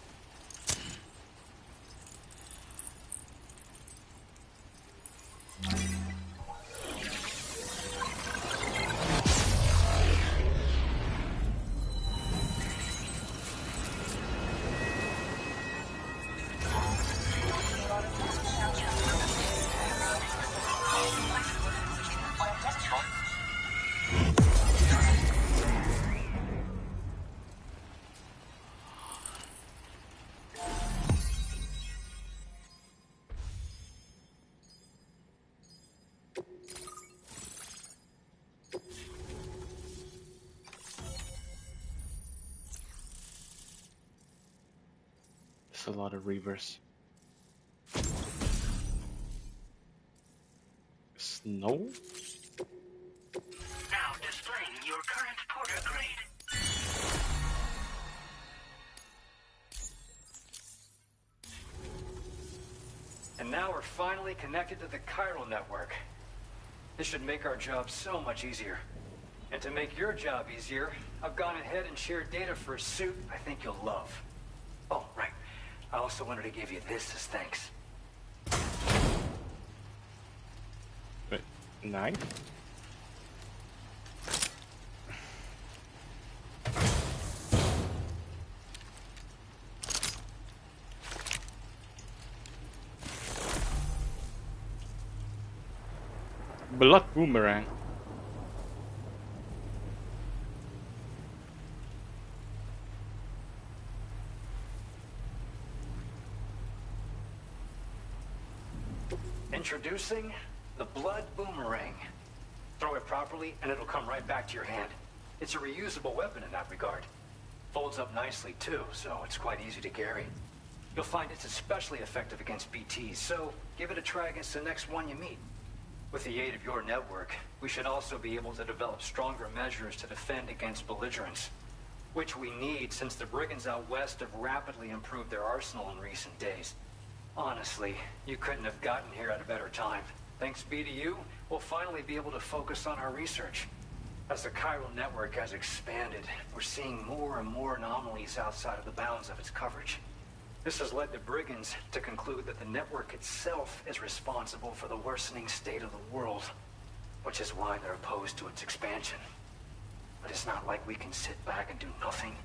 There's a lot of reavers. Snow?
Now displaying your current porter grade.
And now we're finally connected to the chiral network. This should make our job so much easier. And to make your job easier, I've gone ahead and shared data for a suit I think you'll love. Oh, right. I also wanted to give you this as thanks.
Wait, knife? Blood boomerang.
Introducing the blood boomerang. Throw it properly and it'll come right back to your hand. It's a reusable weapon in that regard. Folds up nicely too, so it's quite easy to carry. You'll find it's especially effective against BTs, so give it a try against the next one you meet. With the aid of your network, we should also be able to develop stronger measures to defend against belligerents, which we need since the brigands out west have rapidly improved their arsenal in recent days. Honestly, you couldn't have gotten here at a better time. Thanks be to you, we'll finally be able to focus on our research. As the chiral network has expanded, we're seeing more and more anomalies outside of the bounds of its coverage. This has led the brigands to conclude that the network itself is responsible for the worsening state of the world, which is why they're opposed to its expansion. But it's not like we can sit back and do nothing.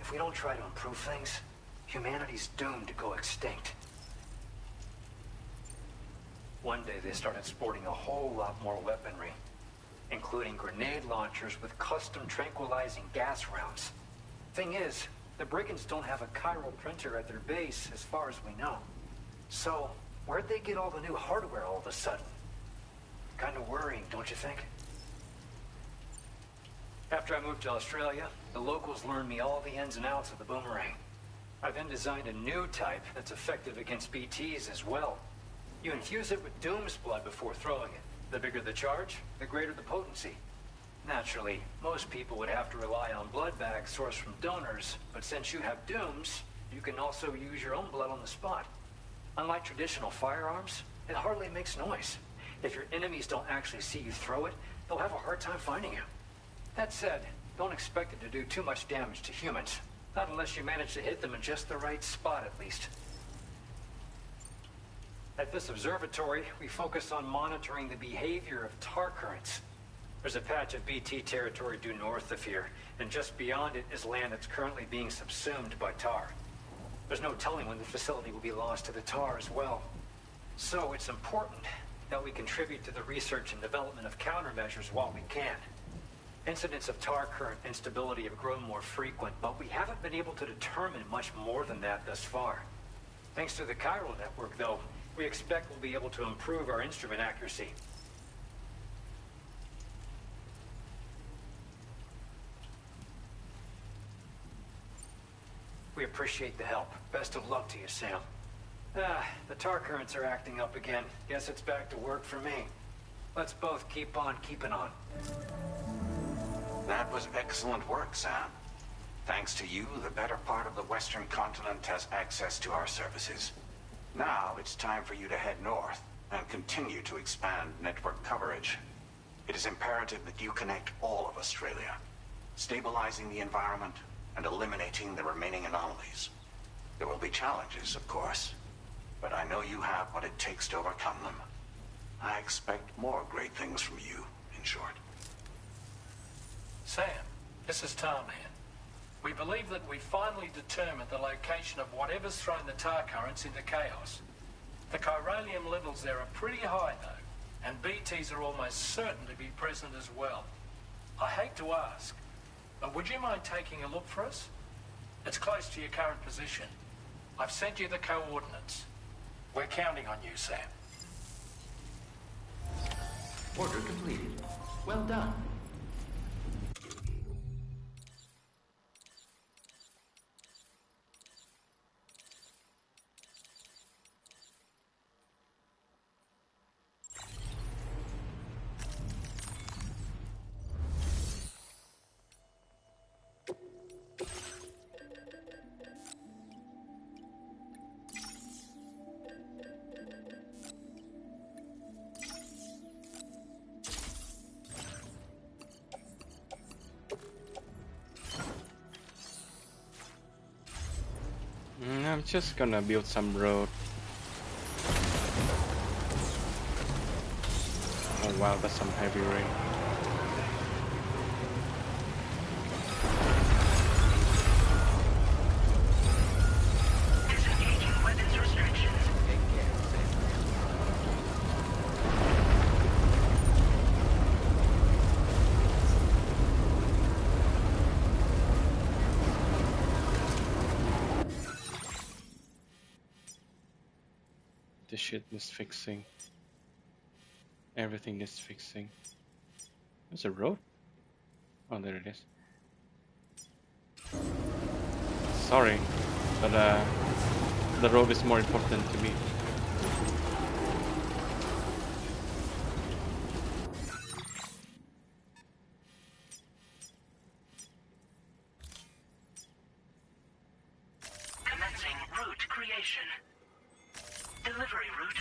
If we don't try to improve things, humanity's doomed to go extinct. One day they started sporting a whole lot more weaponry, including grenade launchers with custom tranquilizing gas rounds. Thing is, the brigands don't have a chiral printer at their base as far as we know. So, where'd they get all the new hardware all of a sudden? Kind of worrying, don't you think? After I moved to Australia, the locals learned me all the ins and outs of the boomerang. I then designed a new type that's effective against BTs as well. You infuse it with Doom's blood before throwing it. The bigger the charge, the greater the potency. Naturally, most people would have to rely on blood bags sourced from donors, but since you have Doom's, you can also use your own blood on the spot. Unlike traditional firearms, it hardly makes noise. If your enemies don't actually see you throw it, they'll have a hard time finding you. That said, don't expect it to do too much damage to humans. Not unless you manage to hit them in just the right spot, at least. At this observatory, we focus on monitoring the behavior of tar currents. There's a patch of BT territory due north of here, and just beyond it is land that's currently being subsumed by tar. There's no telling when the facility will be lost to the tar as well. So it's important that we contribute to the research and development of countermeasures while we can. Incidents of tar current instability have grown more frequent, but we haven't been able to determine much more than that thus far. Thanks to the chiral network, though, we expect we'll be able to improve our instrument accuracy. We appreciate the help. Best of luck to you, Sam. The tar currents are acting up again. Guess it's back to work for me. Let's both keep on keeping on.
That was excellent work, Sam. Thanks to you, the better part of the Western continent has access to our services. Now it's time for you to head north and continue to expand network coverage. It is imperative that you connect all of Australia, stabilizing the environment and eliminating the remaining anomalies. There will be challenges, of course, but I know you have what it takes to overcome them. I expect more great things from you, in short.
Sam, this is Tom here. We believe that we finally determined the location of whatever's thrown the tar currents into chaos. The chiralium levels there are pretty high, though, and BTs are almost certain to be present as well. I hate to ask, but would you mind taking a look for us? It's close to your current position. I've sent you the coordinates. We're counting on you, Sam.
Order completed. Well done.
I'm just gonna build some road. Oh wow, that's some heavy rain.
Disengaging weapons restrictions.
This shit is fixing. Everything is fixing. There's a road? Oh, there it is. Sorry, but the road is more important to me.
Commencing route creation. Delivery route.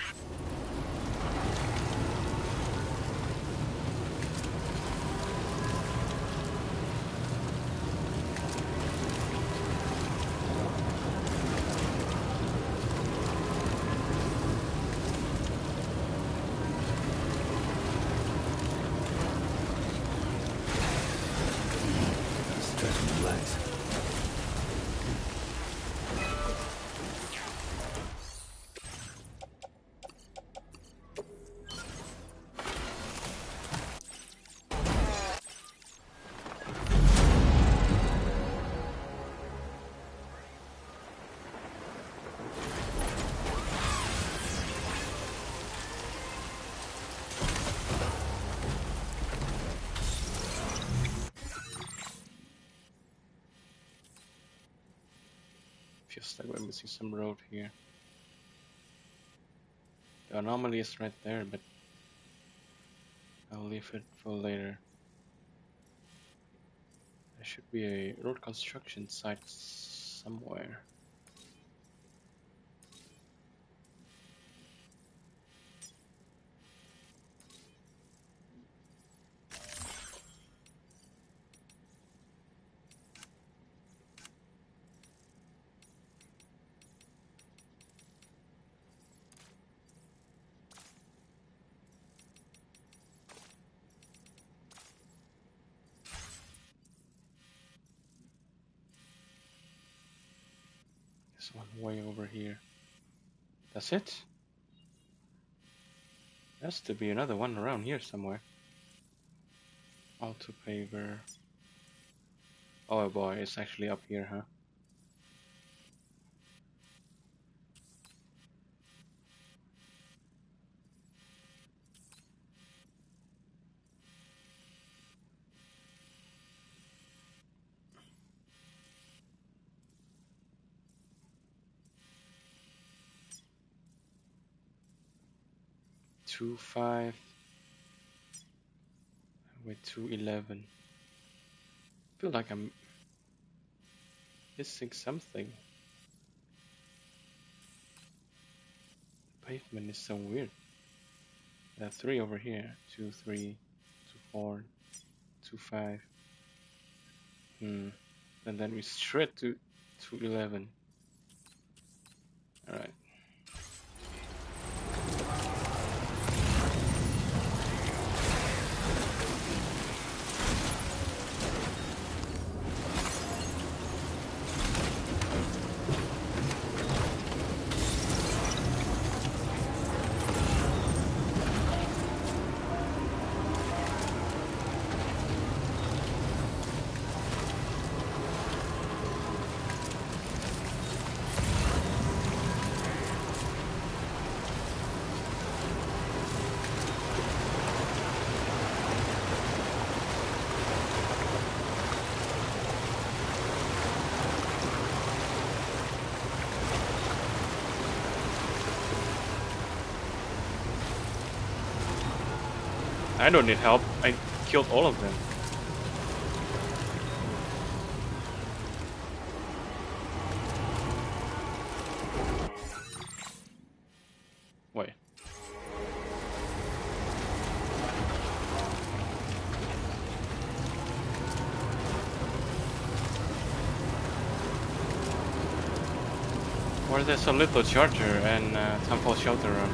Stretching my legs.
Feels like we're missing some road here. The anomaly is right there, but I'll leave it for later. There should be a road construction site somewhere. There's one way over here. That's it? There has to be another one around here somewhere. Auto paver. Oh boy, it's actually up here, huh? 2.5 with 2.11. Feel like I'm missing something. Pavement is so weird. There are 3 over here. 2, 3, 2, 4, 2, 5. And then we straight to 2.11. Alright. I don't need help. I killed all of them. Wait. Where there's a little charger and temple shelter run.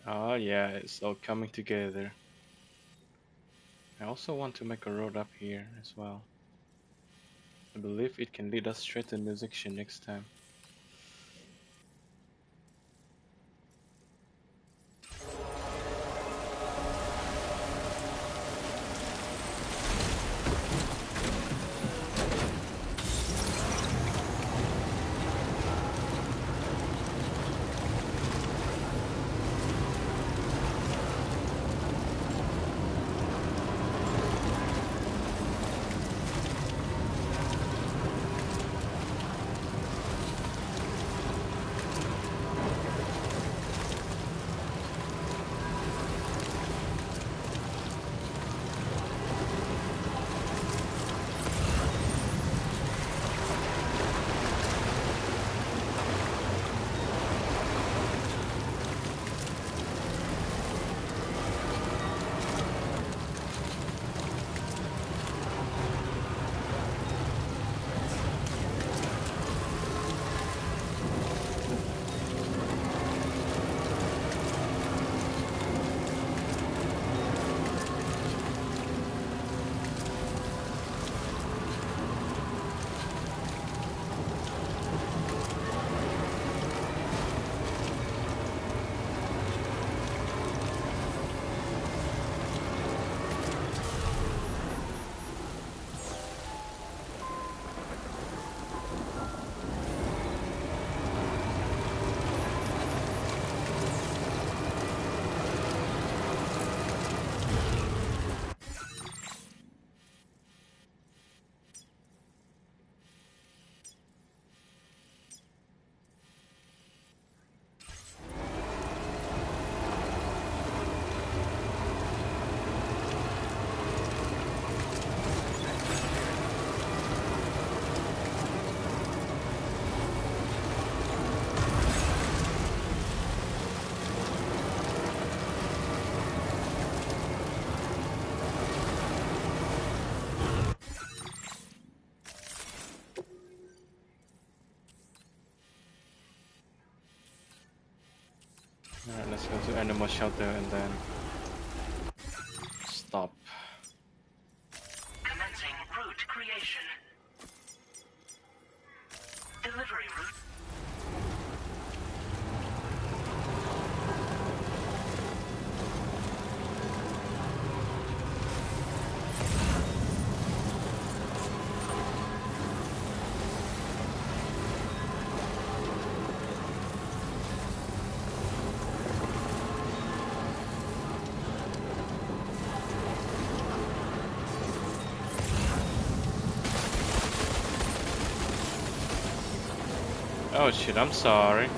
Oh yeah, it's all coming together. I also want to make a road up here as well. I believe it can lead us straight to Musician next time. Alright, let's go to animal shelter and then stop.
Commencing route creation. Delivery route.
Oh shit, I'm sorry.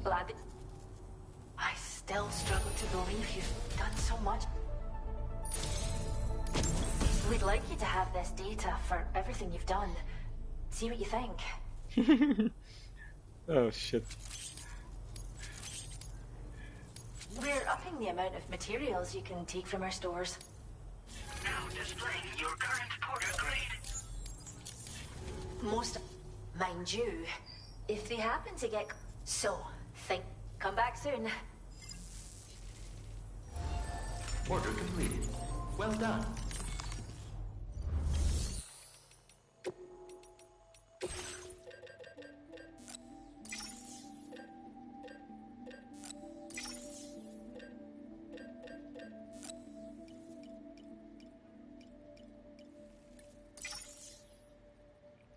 Lad, I still struggle to believe you've done so much. We'd like you to have this data for everything you've done. See what you think.
Oh shit.
We're upping the amount of materials you can take from our stores.
Now displaying your current porter grade.
Most, mind you, if they happen to get... So, think, come back soon.
Order completed. Well done.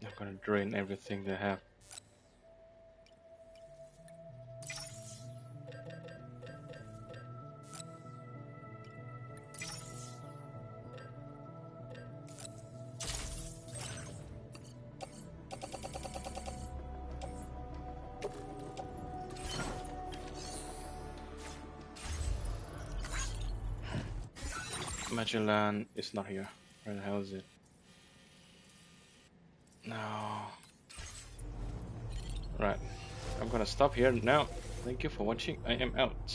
I'm gonna drain everything they have. Magellan is not here. Where the hell is it? No. Right. I'm gonna stop here now. Thank you for watching. I am out.